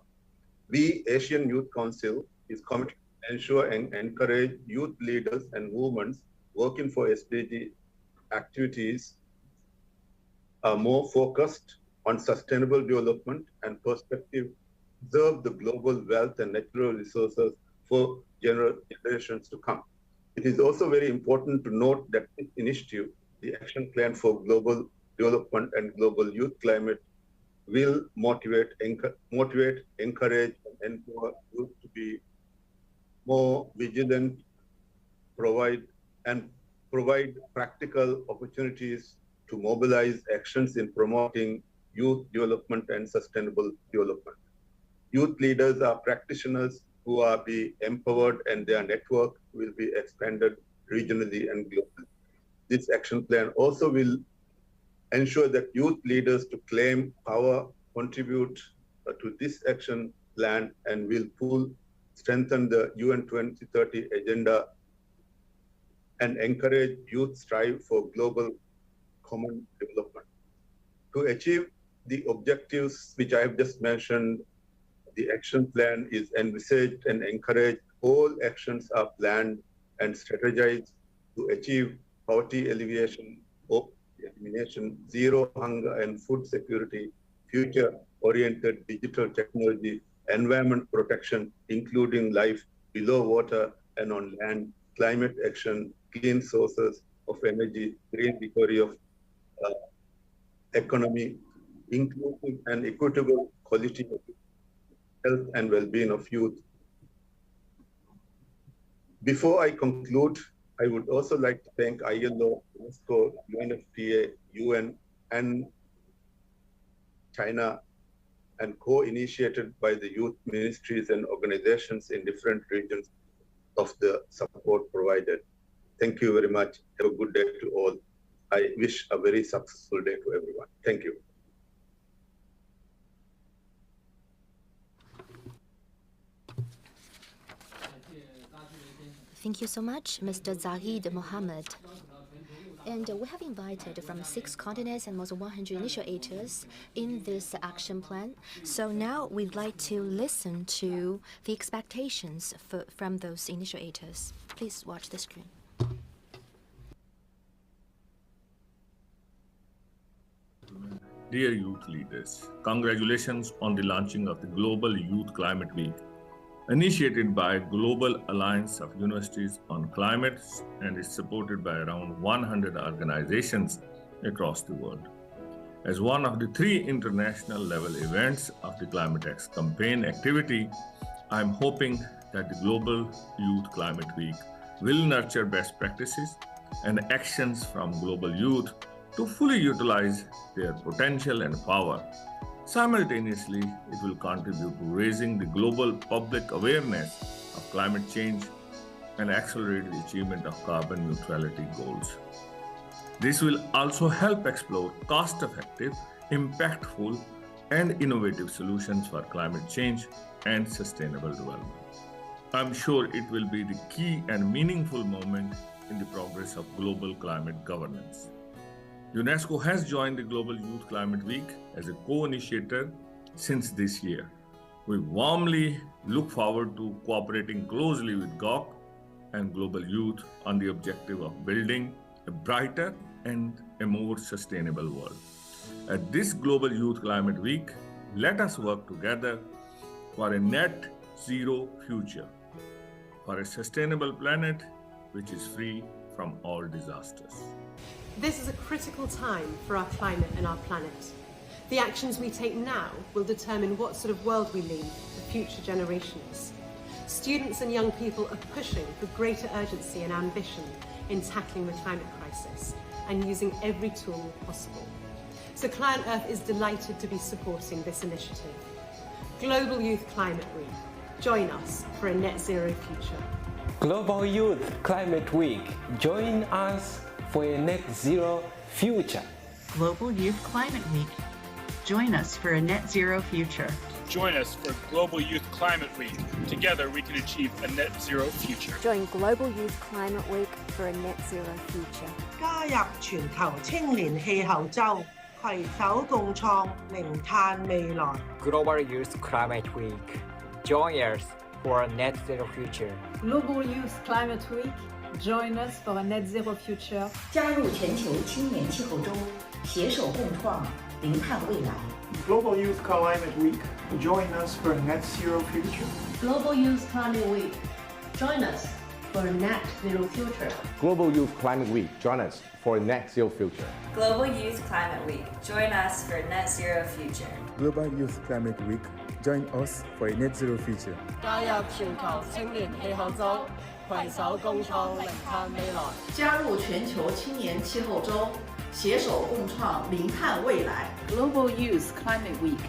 We, Asian Youth Council, is committed to ensure and encourage youth leaders and movements working for SDG activities are more focused on sustainable development and perspective, preserve the global wealth and natural resources for generations to come. It is also very important to note that this initiative, the Action Plan for Global Development and Global Youth Climate, will motivate, encourage, and empower youth to be more vigilant, provide practical opportunities to mobilize actions in promoting youth development and sustainable development. Youth leaders are practitioners who are be empowered, and their network will be expanded regionally and globally. This action plan also will ensure that youth leaders to claim power, contribute to this action plan, and will strengthen the UN 2030 agenda and encourage youth strive for global common development. To achieve the objectives which I have just mentioned, the action plan is envisaged and encouraged. All actions are planned and strategized to achieve poverty alleviation, elimination, zero hunger and food security, future-oriented digital technology, environment protection, including life below water and on land, climate action, clean sources of energy, green recovery of economy, inclusive and equitable quality of health and well-being of youth. Before I conclude, I would also like to thank ILO, UNESCO, UNFPA, UN, and China, and co-initiated by the youth ministries and organizations in different regions of the support provided. Thank you very much. Have a good day to all. I wish a very successful day to everyone. Thank you. Thank you so much, Mr. Zahid Mohammed. And we have invited from 6 continents and more than 100 initiators in this action plan. So now we'd like to listen to the expectations from those initiators. Please watch the screen. Dear youth leaders, congratulations on the launching of the Global Youth Climate Week, initiated by Global Alliance of Universities on Climate and is supported by around 100 organizations across the world. As one of the 3 international level events of the Climate X campaign activity, I'm hoping that the Global Youth Climate Week will nurture best practices and actions from global youth to fully utilize their potential and power. Simultaneously, it will contribute to raising the global public awareness of climate change and accelerate the achievement of carbon neutrality goals. This will also help explore cost-effective, impactful, and innovative solutions for climate change and sustainable development. I'm sure it will be the key and meaningful moment in the progress of global climate governance. UNESCO has joined the Global Youth Climate Week as a co-initiator since this year. We warmly look forward to cooperating closely with GOC and global youth on the objective of building a brighter and a more sustainable world. At this Global Youth Climate Week, let us work together for a net zero future, for a sustainable planet which is free from all disasters. This is a critical time for our climate and our planet. The actions we take now will determine what sort of world we leave for future generations. Students and young people are pushing for greater urgency and ambition in tackling the climate crisis and using every tool possible. So Client Earth is delighted to be supporting this initiative. Global Youth Climate Week. Join us for a net zero future. Global Youth Climate Week. Join us for a net zero future. Global Youth Climate Week. Join us for a net zero future. Join us for Global Youth Climate Week. Together we can achieve a net zero future. Join Global Youth Climate Week for a net zero future. 加入全球青年氣候週，攜手共創零碳未來。Global Youth Climate Week. Join us for a net zero future. Global Youth Climate Week. Join us for a net zero future. 加入全球青年气候周，携手共创零碳未来。Global Youth Climate Week. Join us for a net zero future. Global Youth Climate Week. Join us for a net zero future. Global Youth Climate Week. Join us for a net zero future. Global Youth Climate Week. Join us for a net zero future. Global Youth Climate Week. Join us for a net zero future. 加入全球青年氣候周，攜手共創零碳未來。加入全球青年气候周，携手共创零碳未来。Global Youth Climate Week.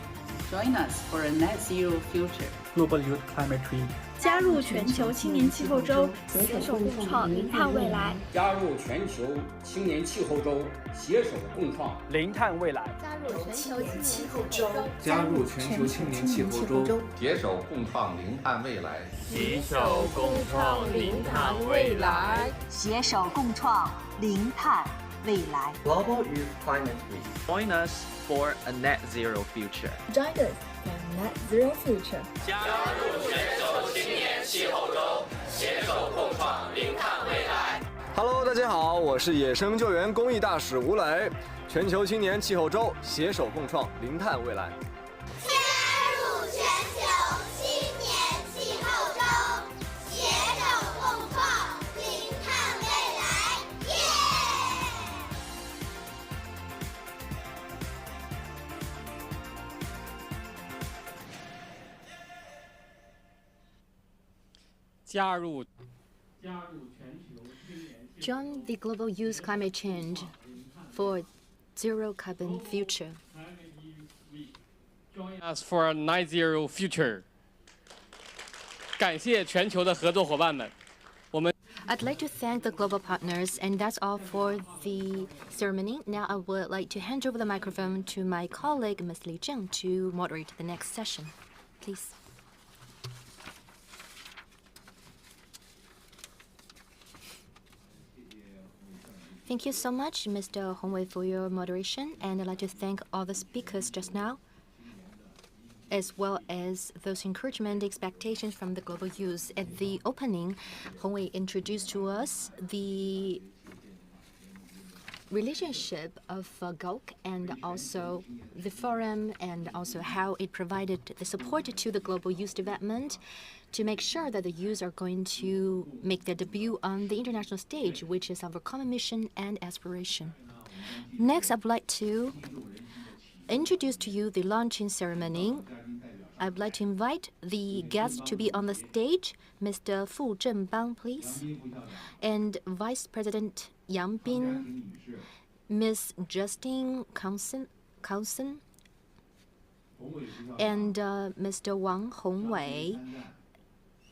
Join us for a net zero future. Global Youth Climate Week. 加入全球青年气候周，携手共创零碳未来。加入全球青年气候周，携手共创零碳未来。加入全球青年气候周，加入全球青年气候周，携手共创零碳未来。携手共创零碳未来。携手共创零碳未来。Global Youth Climate Week. Join us for a net zero future. Join us for a net zero future. 加入全球青年气候周，携手共创零碳未来。Hello， 大家好，我是野生救援公益大使吴磊。全球青年气候周，携手共创零碳未来。加入全球青年气候周，携手共创零碳未来，耶！加入 Join the global youth climate change for zero carbon future. Join us for a net zero future. 感谢全球的合作伙伴们。I'd like to thank the global partners, and that's all for the ceremony. Now I would like to hand over the microphone to my colleague, Ms. Li Zheng, to moderate the next session. Please. Thank you so much, Mr. Hongwei, for your moderation, and I'd like to thank all the speakers just now, as well as those encouragement expectations from the global youth. At the opening, Hongwei introduced to us the relationship of GOC and also the forum, and also how it provided the support to the global youth development to make sure that the youth are going to make their debut on the international stage, which is our common mission and aspiration. Next, I would like to introduce to you the launching ceremony. I would like to invite the guests to be on the stage. Mr. Fu Zhenbang, please. And Vice President Yang Bin, Ms. Justine Cousin, and Mr. Wang Hongwei,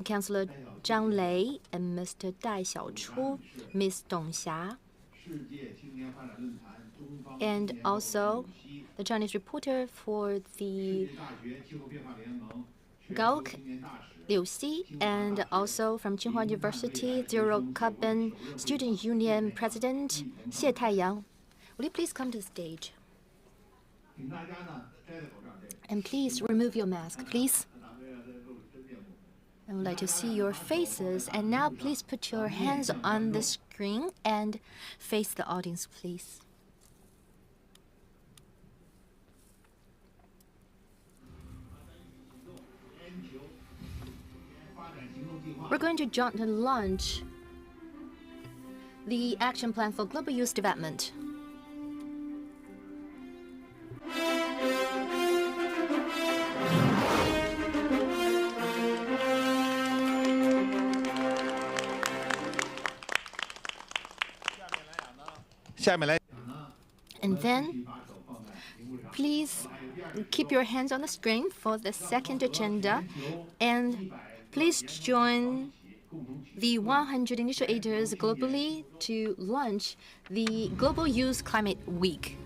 Councillor Zhang Lei, and Mr. Dai Xiaochu, Ms. Dong Xia, and also the Chinese reporter for the GOC, Liu Xi, and also from Tsinghua University, Zero Carbon Student Union President Xie Taiyang. Will you please come to the stage? And please remove your mask, please. I would like to see your faces. And now please put your hands on the screen and face the audience, please. We're going to jointly launch the Action Plan for Global Youth Development. And then, please keep your hands on the screen for the second agenda, and please join the 100 initiators globally to launch the Global Youth Climate Week.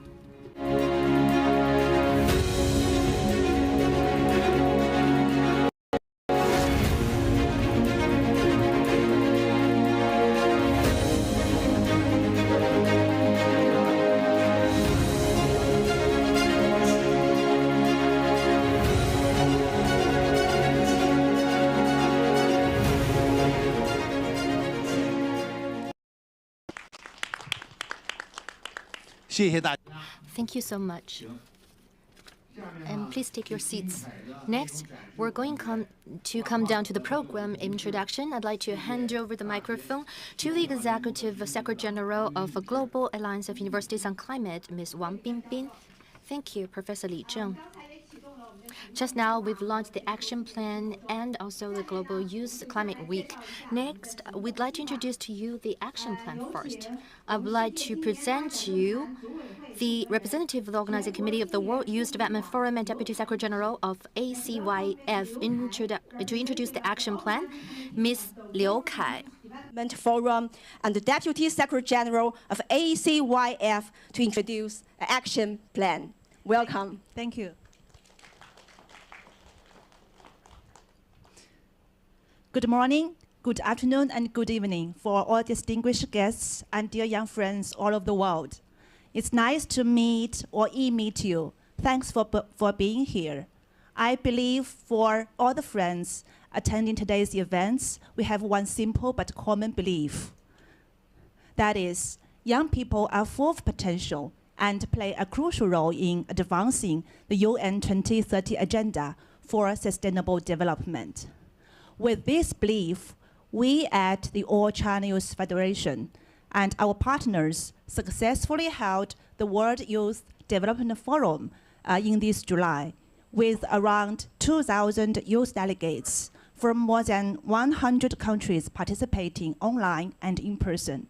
Thank you so much. And please take your seats. Next, we're going to come down to the program introduction. I'd like to hand over the microphone to the Executive Secretary General of the Global Alliance of Universities on Climate, Ms. Wang Bingbing. Thank you, Professor Li Zheng. Just now, we've launched the action plan and also the Global Youth Climate Week. Next, we'd like to introduce to you the action plan first. I would like to present to you the representative of the Organizing Committee of the World Youth Development Forum and Deputy Secretary General of ACYF to introduce the action plan, Ms. Liu Kai. Forum and the Deputy Secretary General of ACYF to introduce an action plan. Welcome. Thank you. Good morning, good afternoon, and good evening for all distinguished guests and dear young friends all over the world. It's nice to meet or e-meet you. Thanks for being here. I believe for all the friends attending today's events, we have one simple but common belief. That is, young people are full of potential and play a crucial role in advancing the UN 2030 Agenda for Sustainable Development. With this belief, we at the All China Youth Federation and our partners successfully held the World Youth Development Forum in this July, with around 2,000 youth delegates from more than 100 countries participating online and in person.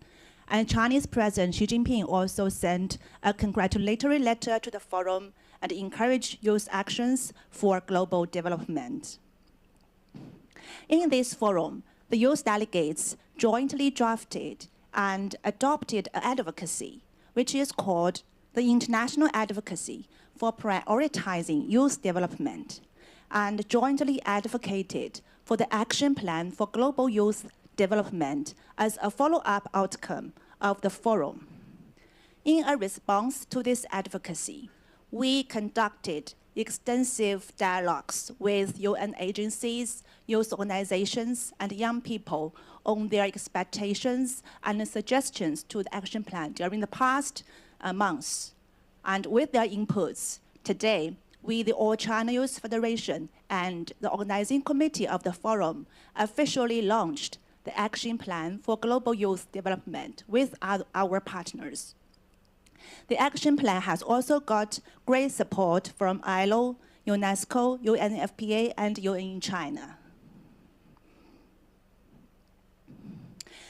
And Chinese President Xi Jinping also sent a congratulatory letter to the forum and encouraged youth actions for global development. In this forum, the youth delegates jointly drafted and adopted an advocacy, which is called the International Advocacy for Prioritizing Youth Development, and jointly advocated for the Action Plan for Global Youth Development as a follow-up outcome of the forum. In a response to this advocacy, we conducted extensive dialogues with UN agencies, youth organizations, and young people on their expectations and suggestions to the action plan during the past months. And with their inputs, today, we, the All China Youth Federation and the Organizing Committee of the Forum, officially launched the Action Plan for Global Youth Development with our partners. The action plan has also got great support from ILO, UNESCO, UNFPA, and UN in China.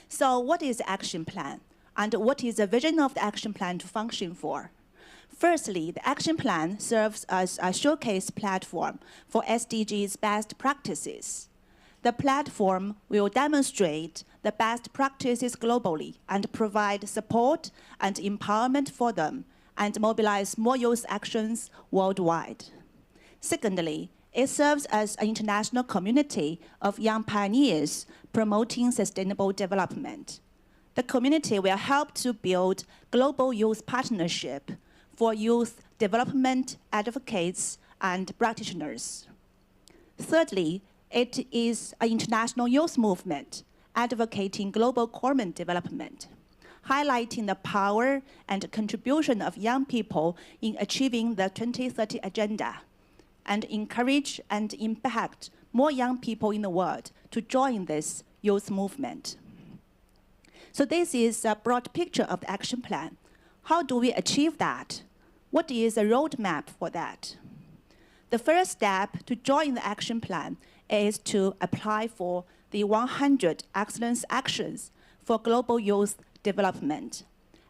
So what is the action plan? And what is the vision of the action plan to function for? Firstly, the action plan serves as a showcase platform for SDGs best practices. The platform will demonstrate the best practices globally and provide support and empowerment for them and mobilize more youth actions worldwide. Secondly, it serves as an international community of young pioneers promoting sustainable development. The community will help to build global youth partnership for youth development advocates and practitioners. Thirdly, It is an international youth movement advocating global common development, highlighting the power and contribution of young people in achieving the 2030 agenda, and encourage and impact more young people in the world to join this youth movement. So this is a broad picture of the action plan. How do we achieve that? What is the roadmap for that? The first step to join the action plan is to apply for the 100 Excellence Actions for Global Youth Development.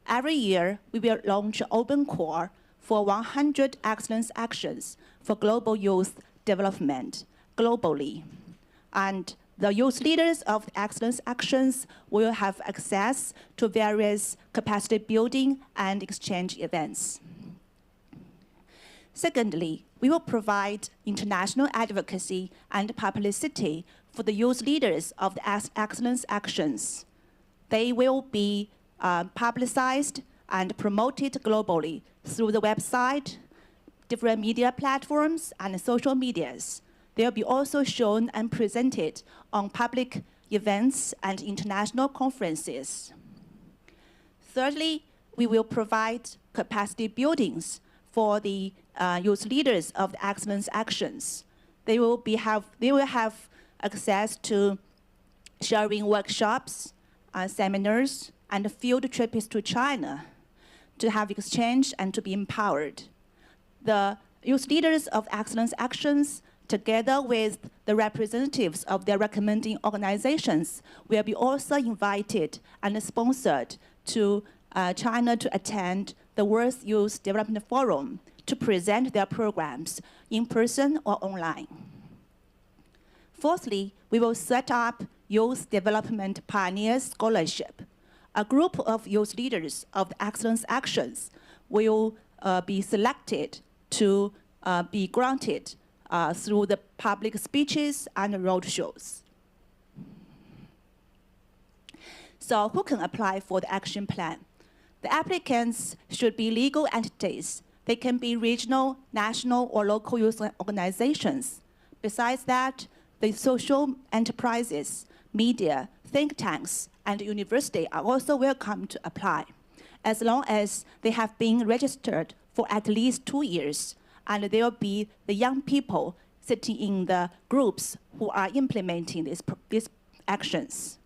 Every year, we will launch an open call for 100 Excellence Actions for Global Youth Development globally. And the youth leaders of the Excellence Actions will have access to various capacity building and exchange events. Secondly, we will provide international advocacy and publicity for the youth leaders of the Excellence Actions. They will be publicized and promoted globally through the website, different media platforms, and social medias. They'll be also shown and presented on public events and international conferences. Thirdly, we will provide capacity buildings for the youth leaders of the Excellence Actions. They will have access to sharing workshops, seminars, and field trips to China to have exchange and to be empowered. The youth leaders of Excellence Actions, together with the representatives of their recommending organizations, will be also invited and sponsored to China to attend the World Youth Development Forum to present their programs in person or online. Fourthly, we will set up Youth Development Pioneers Scholarship. A group of youth leaders of the Excellence Actions will be selected to be granted through the public speeches and roadshows. So who can apply for the action plan? The applicants should be legal entities. They can be regional, national, or local youth organizations. Besides that, the social enterprises, media, think tanks, and university are also welcome to apply, as long as they have been registered for at least 2 years, and there will be the young people sitting in the groups who are implementing these actions.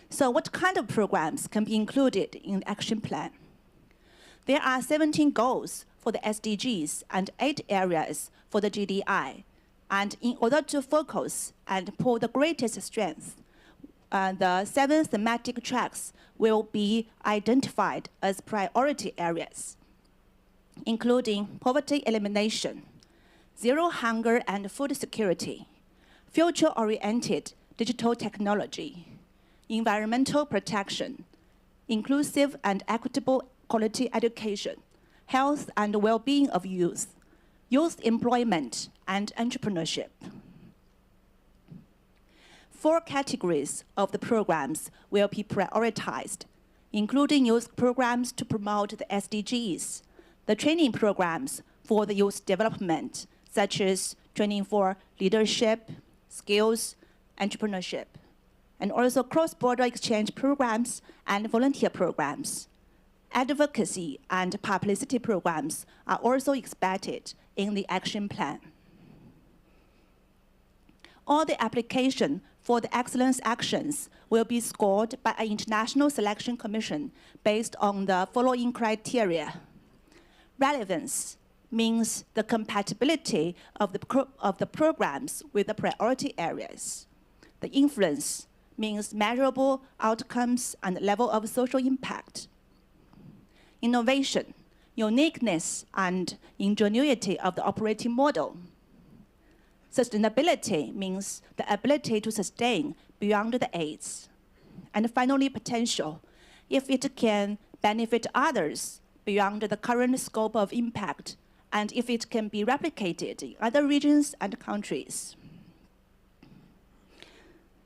So what kind of programs can be included in the action plan? There are 17 goals for the SDGs and 8 areas for the GDI. And in order to focus and pull the greatest strength, the 7 thematic tracks will be identified as priority areas, including poverty elimination, zero hunger and food security, future-oriented digital technology, environmental protection, inclusive and equitable quality education, health and well-being of youth, youth employment and entrepreneurship. 4 categories of the programs will be prioritized, including youth programs to promote the SDGs, the training programs for the youth development, such as training for leadership, skills, entrepreneurship, and also cross-border exchange programs and volunteer programs. Advocacy and publicity programs are also expected in the action plan. All the application for the excellence actions will be scored by an international selection commission based on the following criteria. Relevance means the compatibility of the programs with the priority areas. The influence means measurable outcomes and level of social impact. Innovation, uniqueness and ingenuity of the operating model. Sustainability means the ability to sustain beyond the aids. And finally, potential, if it can benefit others beyond the current scope of impact, and if it can be replicated in other regions and countries.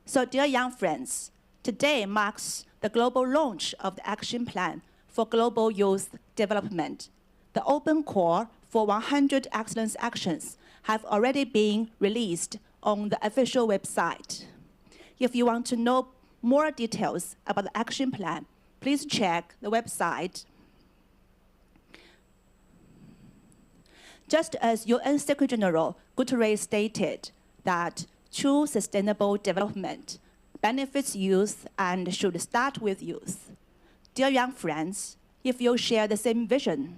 So, dear young friends, today marks the global launch of the Action Plan for Global Youth Development. The open call for 100 Excellence Actions have already been released on the official website. If you want to know more details about the action plan, please check the website. Just as UN Secretary General Guterres stated that true sustainable development benefits youth and should start with youth. Dear young friends, if you share the same vision,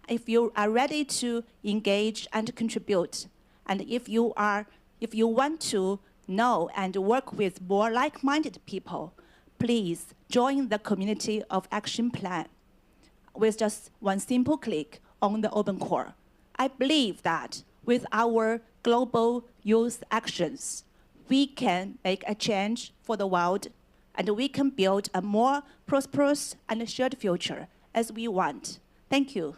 if you are ready to engage and contribute, and if you want to know and work with more like-minded people, please join the Community of Action Plan with just one simple click on the open core. I believe that with our global youth actions, we can make a change for the world, and we can build a more prosperous and shared future as we want. Thank you.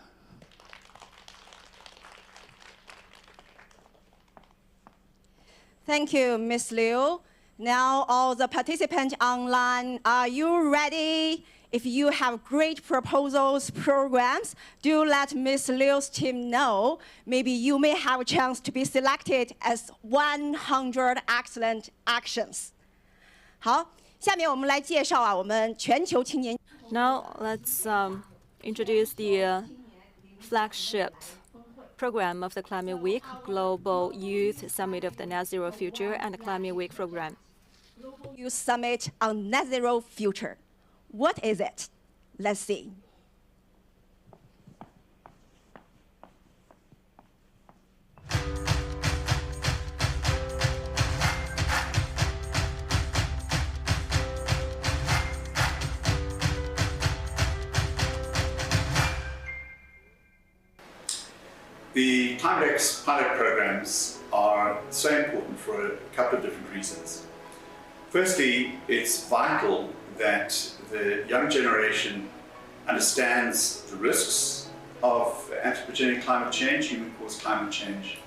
Thank you, Ms. Liu. Now, all the participants online, are you ready? If you have great proposals, programs, do let Ms. Liu's team know. Maybe you may have a chance to be selected as 100 excellent actions. 好，下面我们来介绍我们全球青年。Now let's introduce the flagship program of the Climate Week, Global Youth Summit of the Net Zero Future, and the Climate Week program. Youth Summit on Net Zero Future. What is it? Let's see. The Climate X pilot programs are so important for a couple of different reasons. Firstly, it's vital that the young generation understands the risks of anthropogenic climate change, human-caused climate change.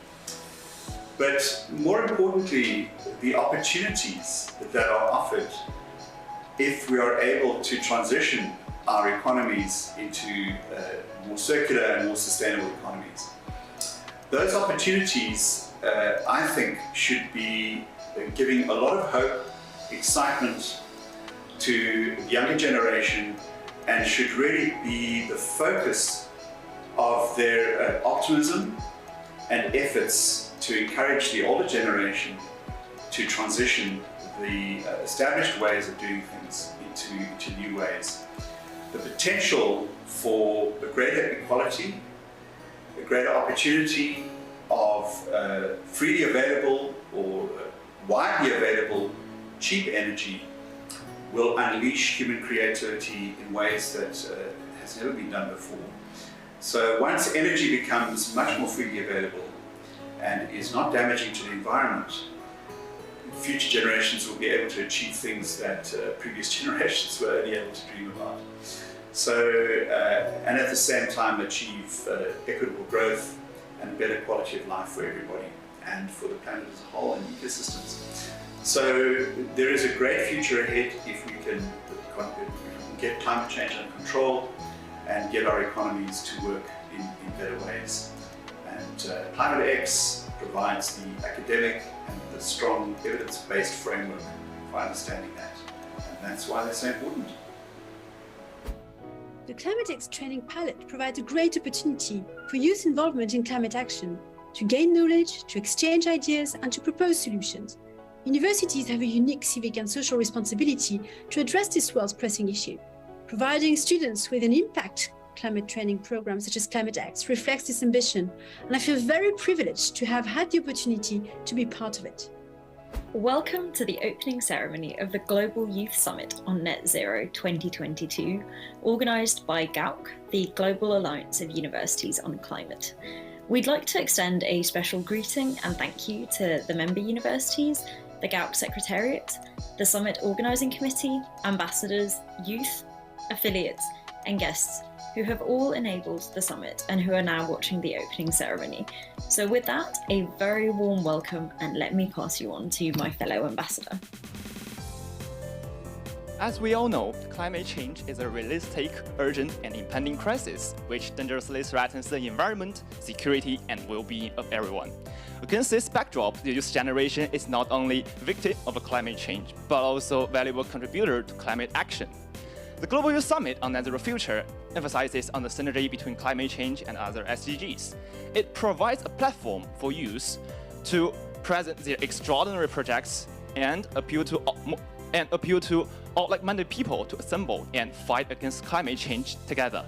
But more importantly, the opportunities that are offered if we are able to transition our economies into more circular and more sustainable economies. Those opportunities, I think, should be giving a lot of hope, excitement to the younger generation, and should really be the focus of their optimism and efforts to encourage the older generation to transition the established ways of doing things into new ways. The potential for a greater equality, a greater opportunity of freely available or widely available cheap energy will unleash human creativity in ways that has never been done before. So once energy becomes much more freely available and is not damaging to the environment, future generations will be able to achieve things that previous generations were only able to dream about. So, and at the same time achieve equitable growth and better quality of life for everybody and for the planet as a whole and ecosystems. So there is a great future ahead if we can get climate change under control and get our economies to work in better ways. And Climate X provides the academic and the strong evidence-based framework for understanding that. And that's why they're so important. The Climate X training pilot provides a great opportunity for youth involvement in climate action, to gain knowledge, to exchange ideas, and to propose solutions. Universities have a unique civic and social responsibility to address this world's pressing issue. Providing students with an impact climate training program such as Climate X reflects this ambition, and I feel very privileged to have had the opportunity to be part of it. Welcome to the opening ceremony of the Global Youth Summit on Net Zero 2022, organised by GAUC, the Global Alliance of Universities on Climate. We'd like to extend a special greeting and thank you to the member universities, the GAUC Secretariat, the Summit Organising Committee, ambassadors, youth, affiliates, and guests who have all enabled the summit and who are now watching the opening ceremony. So with that, a very warm welcome, and let me pass you on to my fellow ambassador. As we all know, climate change is a realistic, urgent, and impending crisis which dangerously threatens the environment, security, and well-being of everyone. Against this backdrop, the youth generation is not only victim of climate change, but also a valuable contributor to climate action. The Global Youth Summit on Net Zero Future emphasizes on the synergy between climate change and other SDGs. It provides a platform for youth to present their extraordinary projects and appeal to all like-minded people to assemble and fight against climate change together.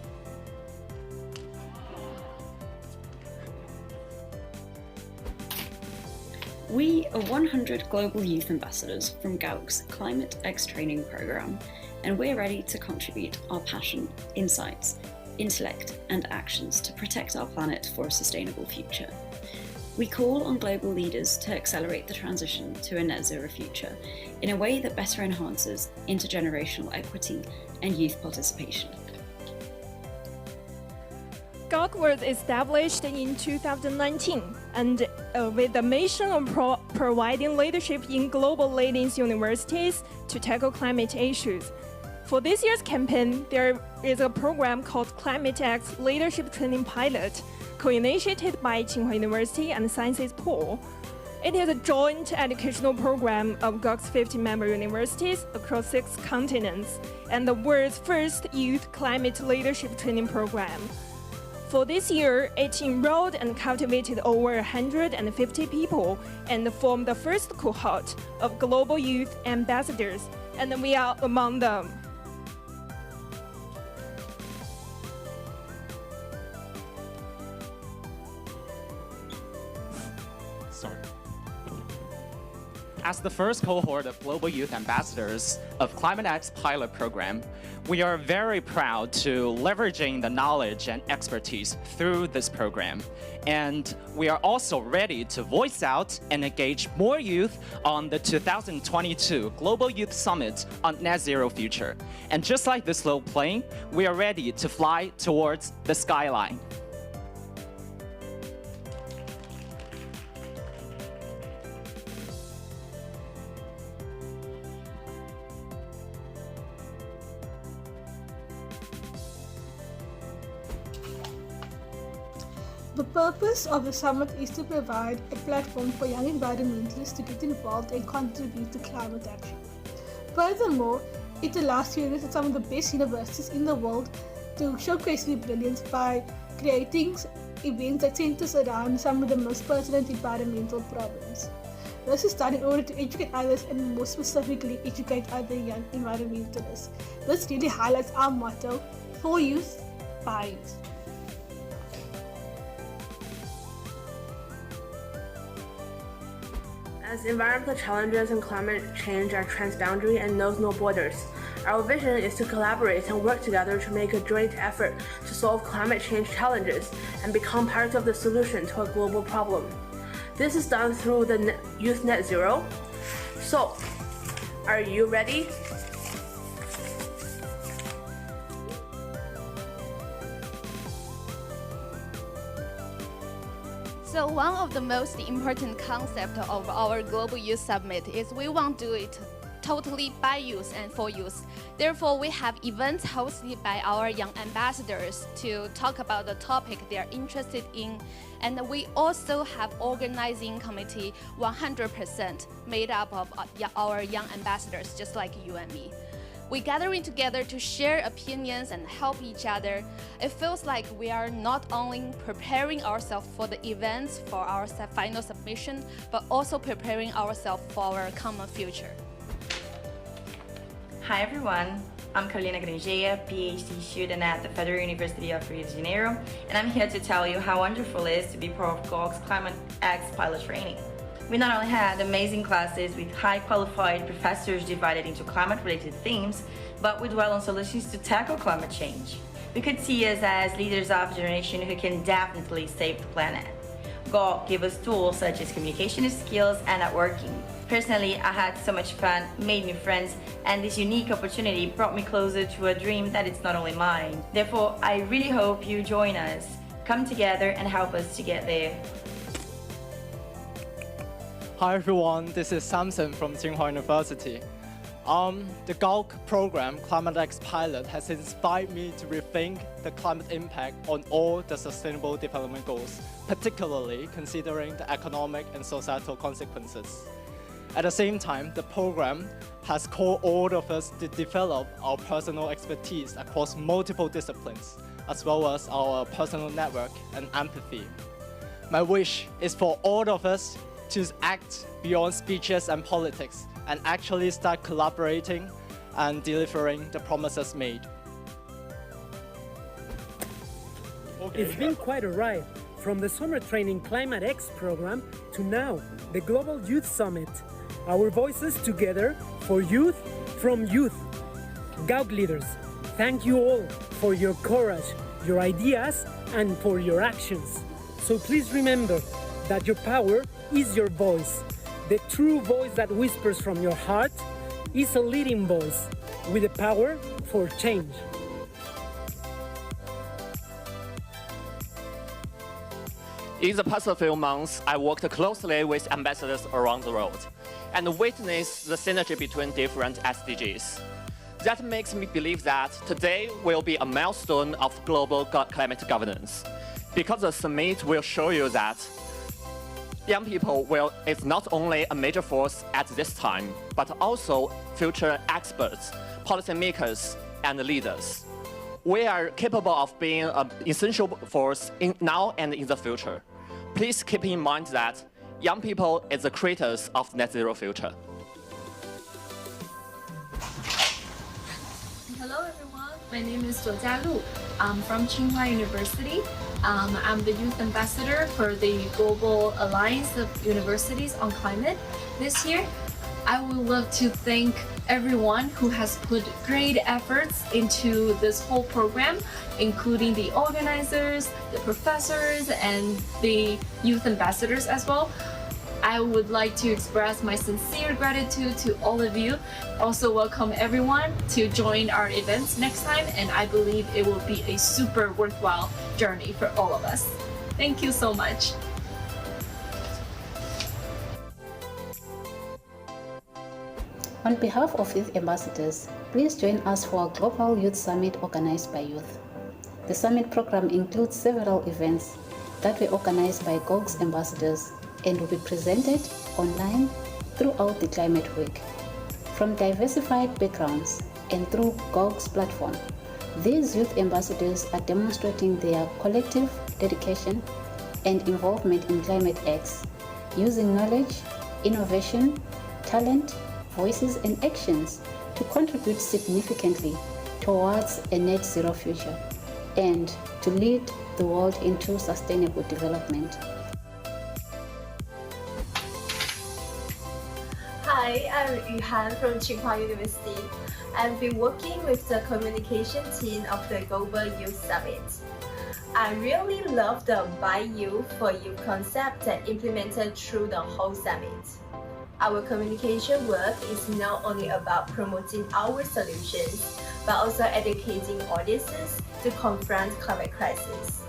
We are 100 global youth ambassadors from GAUK's Climate X training program, and we're ready to contribute our passion, insights, intellect, and actions to protect our planet for a sustainable future. We call on global leaders to accelerate the transition to a net zero future in a way that better enhances intergenerational equity and youth participation. GAUK was established in 2019 and with the mission of providing leadership in global leading universities to tackle climate issues. For this year's campaign, there is a program called Climate X Leadership Training Pilot, co-initiated by Tsinghua University and Sciences Pool. It is a joint educational program of GAUK's 50 member universities across 6 continents and the world's first youth climate leadership training program. For this year, it enrolled and cultivated over 150 people and formed the first cohort of global youth ambassadors, and we are among them. As the first cohort of Global Youth Ambassadors of Climate X pilot program, we are very proud to leveraging the knowledge and expertise through this program. And we are also ready to voice out and engage more youth on the 2022 Global Youth Summit on Net Zero Future. And just like this little plane, we are ready to fly towards the skyline. The purpose of the summit is to provide a platform for young environmentalists to get involved and contribute to climate action. Furthermore, it allows students at some of the best universities in the world to showcase their brilliance by creating events that centers around some of the most pertinent environmental problems. This is done in order to educate others and more specifically educate other young environmentalists. This really highlights our motto, for youth, by youth. As environmental challenges and climate change are transboundary and knows no borders, our vision is to collaborate and work together to make a joint effort to solve climate change challenges and become part of the solution to a global problem. This is done through the Youth Net Zero. So, are you ready? So one of the most important concepts of our Global Youth Summit is we want to do it totally by youth and for youth. Therefore, we have events hosted by our young ambassadors to talk about the topic they are interested in. And we also have organizing committee 100% made up of our young ambassadors, just like you and me. We're gathering together to share opinions and help each other. It feels like we are not only preparing ourselves for the events for our final submission, but also preparing ourselves for our common future. Hi everyone, I'm Carolina Grangeia, PhD student at the Federal University of Rio de Janeiro, and I'm here to tell you how wonderful it is to be part of GAUK's Climate X pilot training. We not only had amazing classes with high qualified professors divided into climate-related themes, but we dwell on solutions to tackle climate change. We could see us as leaders of a generation who can definitely save the planet. GAUK gave us tools such as communication skills and networking. Personally, I had so much fun, made new friends, and this unique opportunity brought me closer to a dream that is not only mine. Therefore, I really hope you join us, come together and help us to get there. Hi everyone, this is Samson from Tsinghua University. The GALC program, Climate X Pilot, has inspired me to rethink the climate impact on all the Sustainable Development Goals, particularly considering the economic and societal consequences. At the same time, the program has called all of us to develop our personal expertise across multiple disciplines, as well as our personal network and empathy. My wish is for all of us to act beyond speeches and politics and actually start collaborating and delivering the promises made. It's been quite a ride, from the summer training Climate X program to now, the Global Youth Summit. Our voices together for youth from youth. GAUC leaders, thank you all for your courage, your ideas, and for your actions. So please remember that your power is your voice. The true voice that whispers from your heart is a leading voice with the power for change. In the past few months, I worked closely with ambassadors around the world and witnessed the synergy between different SDGs. That makes me believe that today will be a milestone of global climate governance, because the summit will show you that young people is not only a major force at this time, but also future experts, policymakers, and leaders. We are capable of being an essential force now and in the future. Please keep in mind that young people is the creators of net zero future. Hello everyone, my name is Zhou Jialu. I'm from Tsinghua University. I'm the youth ambassador for the Global Alliance of Universities on Climate this year. I would love to thank everyone who has put great efforts into this whole program, including the organizers, the professors, and the youth ambassadors as well. I would like to express my sincere gratitude to all of you. Also welcome everyone to join our events next time, and I believe it will be a super worthwhile journey for all of us. Thank you so much. On behalf of Youth Ambassadors, please join us for our Global Youth Summit organized by youth. The summit program includes several events that were organized by GAUC's ambassadors and will be presented online throughout the Climate Week. From diversified backgrounds and through GAUC's platform, these youth ambassadors are demonstrating their collective dedication and involvement in Climate X, using knowledge, innovation, talent, voices and actions to contribute significantly towards a net zero future and to lead the world into sustainable development. Hi, I'm Yuhan from Tsinghua University. I've been working with the communication team of the Global Youth Summit. I really love the By Youth for Youth concept that implemented through the whole summit. Our communication work is not only about promoting our solutions, but also educating audiences to confront climate crisis.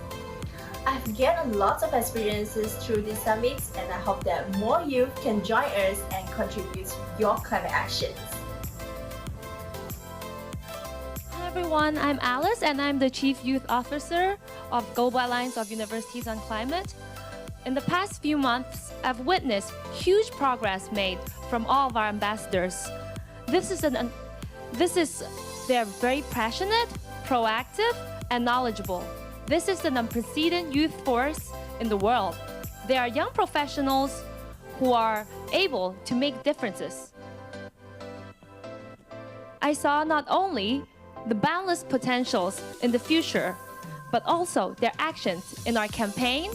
I've gained a lot of experiences through this summit, and I hope that more youth can join us and contribute to your climate actions. Hi everyone, I'm Alice and I'm the Chief Youth Officer of Global Alliance of Universities on Climate. In the past few months, I've witnessed huge progress made from all of our ambassadors. They're very passionate, proactive, and knowledgeable. This is an unprecedented youth force in the world. They are young professionals who are able to make differences. I saw not only the boundless potentials in the future, but also their actions in our campaign,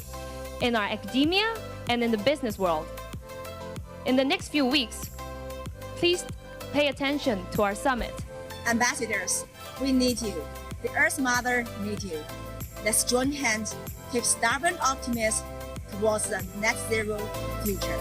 in our academia, and in the business world. In the next few weeks, please pay attention to our summit. Ambassadors, we need you. The Earth Mother needs you. Let's join hands, keep stubborn optimism towards the net zero future.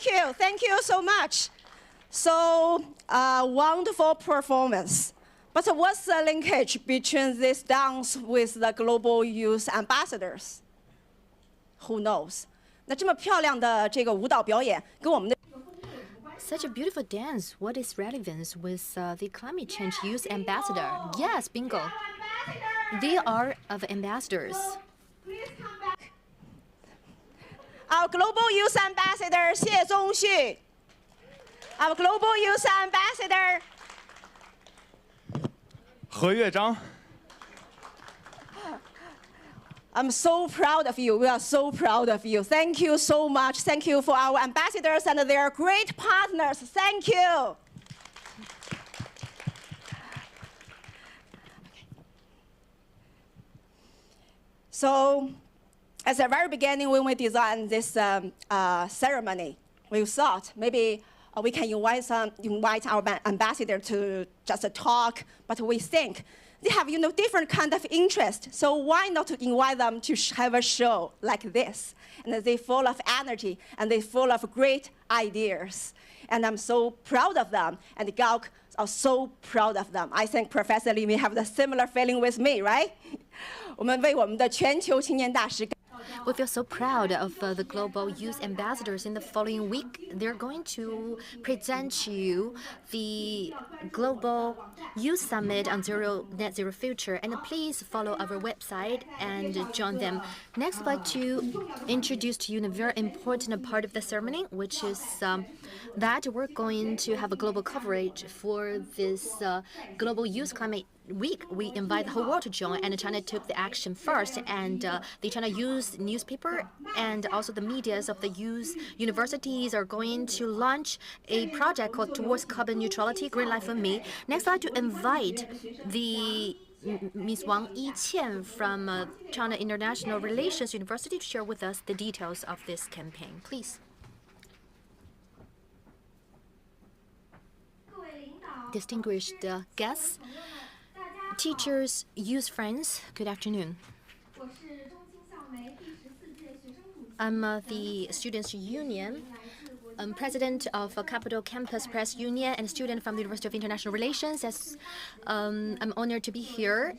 Thank you so much. So, wonderful performance. But what's the linkage between this dance with the global youth ambassadors? Who knows? 那这么漂亮的这个舞蹈表演，跟我们的 Such a beautiful dance. What is relevance with the climate change youth ambassador? Yes, bingo. They are of ambassadors. Our global youth ambassador, Xie Zongxu. Our global youth ambassador. 何乐章。 I'm so proud of you. We are so proud of you. Thank you so much. Thank you for our ambassadors and their great partners. Thank you. So, at the very beginning, when we designed this ceremony, we thought maybe we can invite our ambassador to just talk, but we think they have different kind of interest. So why not to invite them to have a show like this? And they're full of energy and they're full of great ideas. And I'm so proud of them. And the Gauk are so proud of them. I think Professor Li may have the similar feeling with me, right? 我们为我们的全球青年大使 We feel so proud of the global youth ambassadors. In the following week, they're going to present you the Global Youth Summit on Net Zero Future. And please follow our website and join them. Next, I'd like to introduce to you a very important part of the ceremony, which is that we're going to have a global coverage for this Global Youth Climate Week. We invite the whole world to join, and China took the action first, and the China Youth newspaper and also the medias of the youth universities are going to launch a project called Towards Carbon Neutrality, Green Life for Me. Next, I'd like to invite the Ms. Wang Yiqian from China International Relations University to share with us the details of this campaign. Please. Distinguished guests, teachers, youth friends, good afternoon. I'm the Students' Union, president of Capital Campus Press Union, and a student from the University of International Relations. I'm honored to be here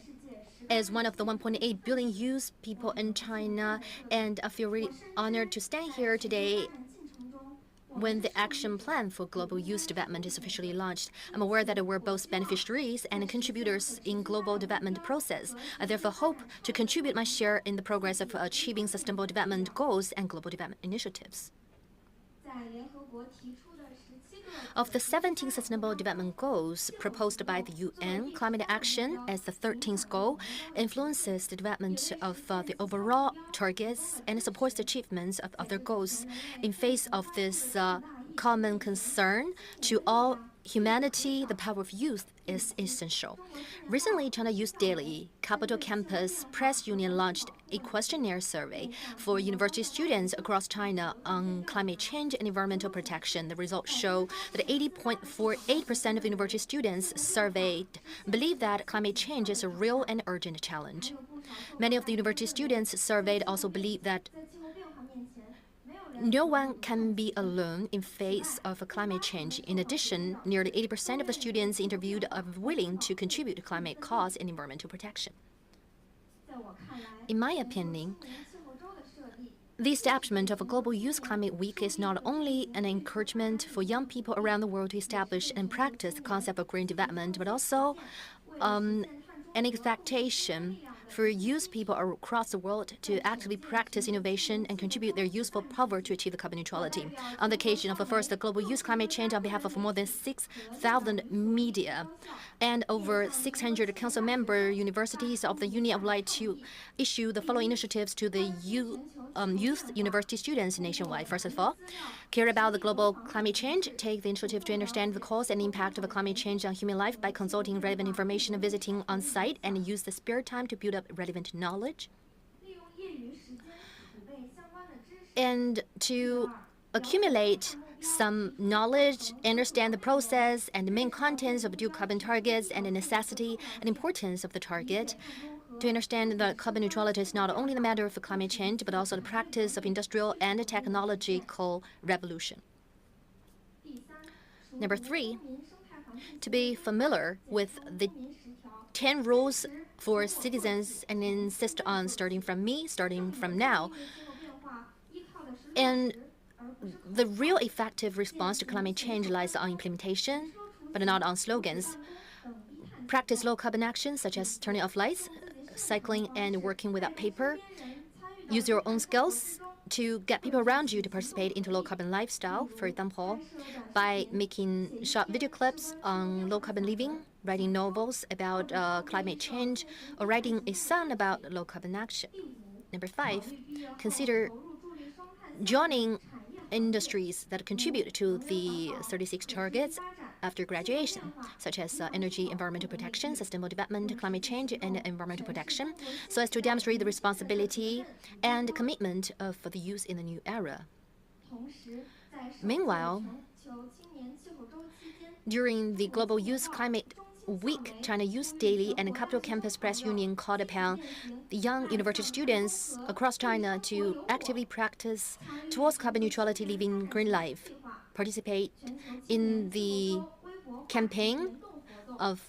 as one of the 1.8 billion youth people in China, and I feel really honored to stand here today when the action plan for global youth development is officially launched. I'm aware that we're both beneficiaries and contributors in global development process. I therefore hope to contribute my share in the progress of achieving sustainable development goals and global development initiatives. Of the 17 Sustainable Development Goals proposed by the UN, climate action as the 13th goal influences the development of the overall targets and supports the achievements of other goals. In face of this common concern to all humanity, the power of youth is essential. Recently, China Youth Daily, Capital Campus Press Union launched a questionnaire survey for university students across China on climate change and environmental protection. The results show that 80.48% of university students surveyed believe that climate change is a real and urgent challenge. Many of the university students surveyed also believe that no one can be alone in face of climate change. In addition, nearly 80% of the students interviewed are willing to contribute to climate cause and environmental protection. In my opinion, the establishment of a Global Youth Climate Week is not only an encouragement for young people around the world to establish and practice the concept of green development, but also an expectation for youth people across the world to actively practice innovation and contribute their useful power to achieve the carbon neutrality. On the occasion of the first Global Youth Climate Change, on behalf of more than 6,000 media and over 600 council member universities of the Union, I would like to issue the following initiatives to the youth university students nationwide. First of all, care about the global climate change. Take the initiative to understand the cause and impact of climate change on human life by consulting relevant information and visiting on site, and use the spare time to build up relevant knowledge. And to accumulate some knowledge, understand the process and the main contents of dual carbon targets and the necessity and importance of the target. To understand that carbon neutrality is not only the matter of climate change, but also the practice of industrial and technological revolution. Number 3, to be familiar with the 10 rules for citizens and insist on starting from now. And the real effective response to climate change lies on implementation, but not on slogans. Practice low carbon actions such as turning off lights, cycling, and working without paper. Use your own skills to get people around you to participate into low carbon lifestyle, for example, by making short video clips on low carbon living, writing novels about climate change, or writing a song about low carbon action. Number 5, consider joining industries that contribute to the 36 targets after graduation, such as energy, environmental protection, sustainable development, climate change, and environmental protection, so as to demonstrate the responsibility and commitment for the youth in the new era. Meanwhile, during the Global Youth Climate Week, China Youth Daily and Capital Campus Press Union called upon young university students across China to actively practice towards carbon neutrality, living green life, participate in the campaign of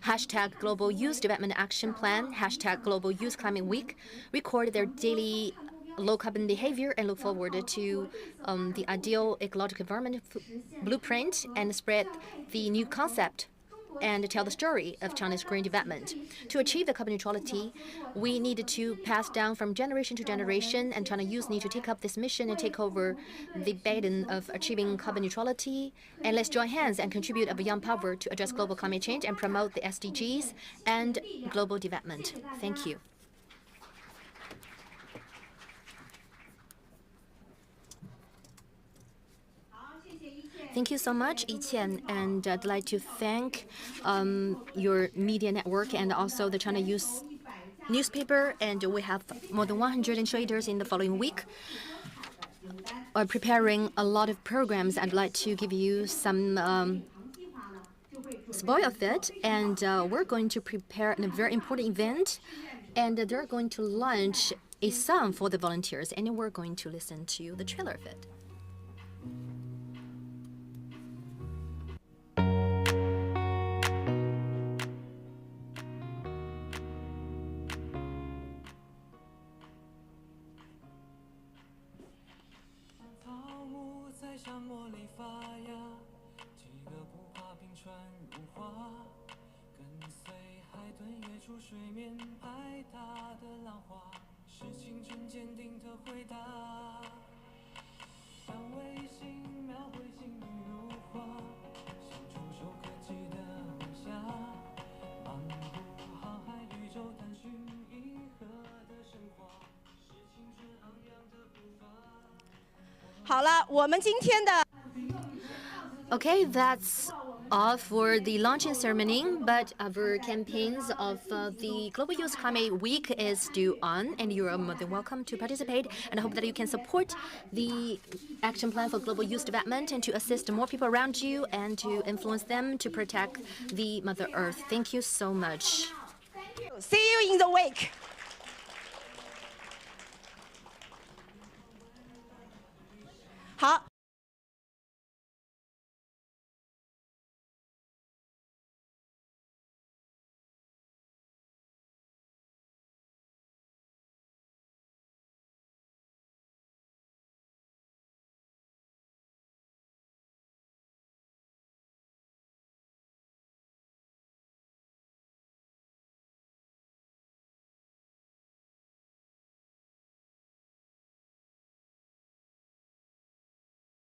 hashtag Global Youth Development Action Plan, hashtag Global Youth Climate Week, record their daily low carbon behavior, and look forward to the ideal ecological environment blueprint, and spread the new concept and tell the story of China's green development. To achieve the carbon neutrality, we need to pass down from generation to generation, and China youth need to take up this mission and take over the burden of achieving carbon neutrality. And let's join hands and contribute our young power to address global climate change and promote the SDGs and global development. Thank you. Thank you so much, Yiqian, and I'd like to thank your media network and also the China Youth newspaper, and we have more than 100 traders in the following week are preparing a lot of programs. I'd like to give you some spoil of it, and we're going to prepare a very important event, and they're going to launch a song for the volunteers, and we're going to listen to the trailer of it. Okay, that's all for the launching ceremony, but our campaigns of the Global Youth Climate Week is due on, and you are more than welcome to participate, and I hope that you can support the action plan for global youth development and to assist more people around you and to influence them to protect the Mother Earth. Thank you so much. See you in the week. 好，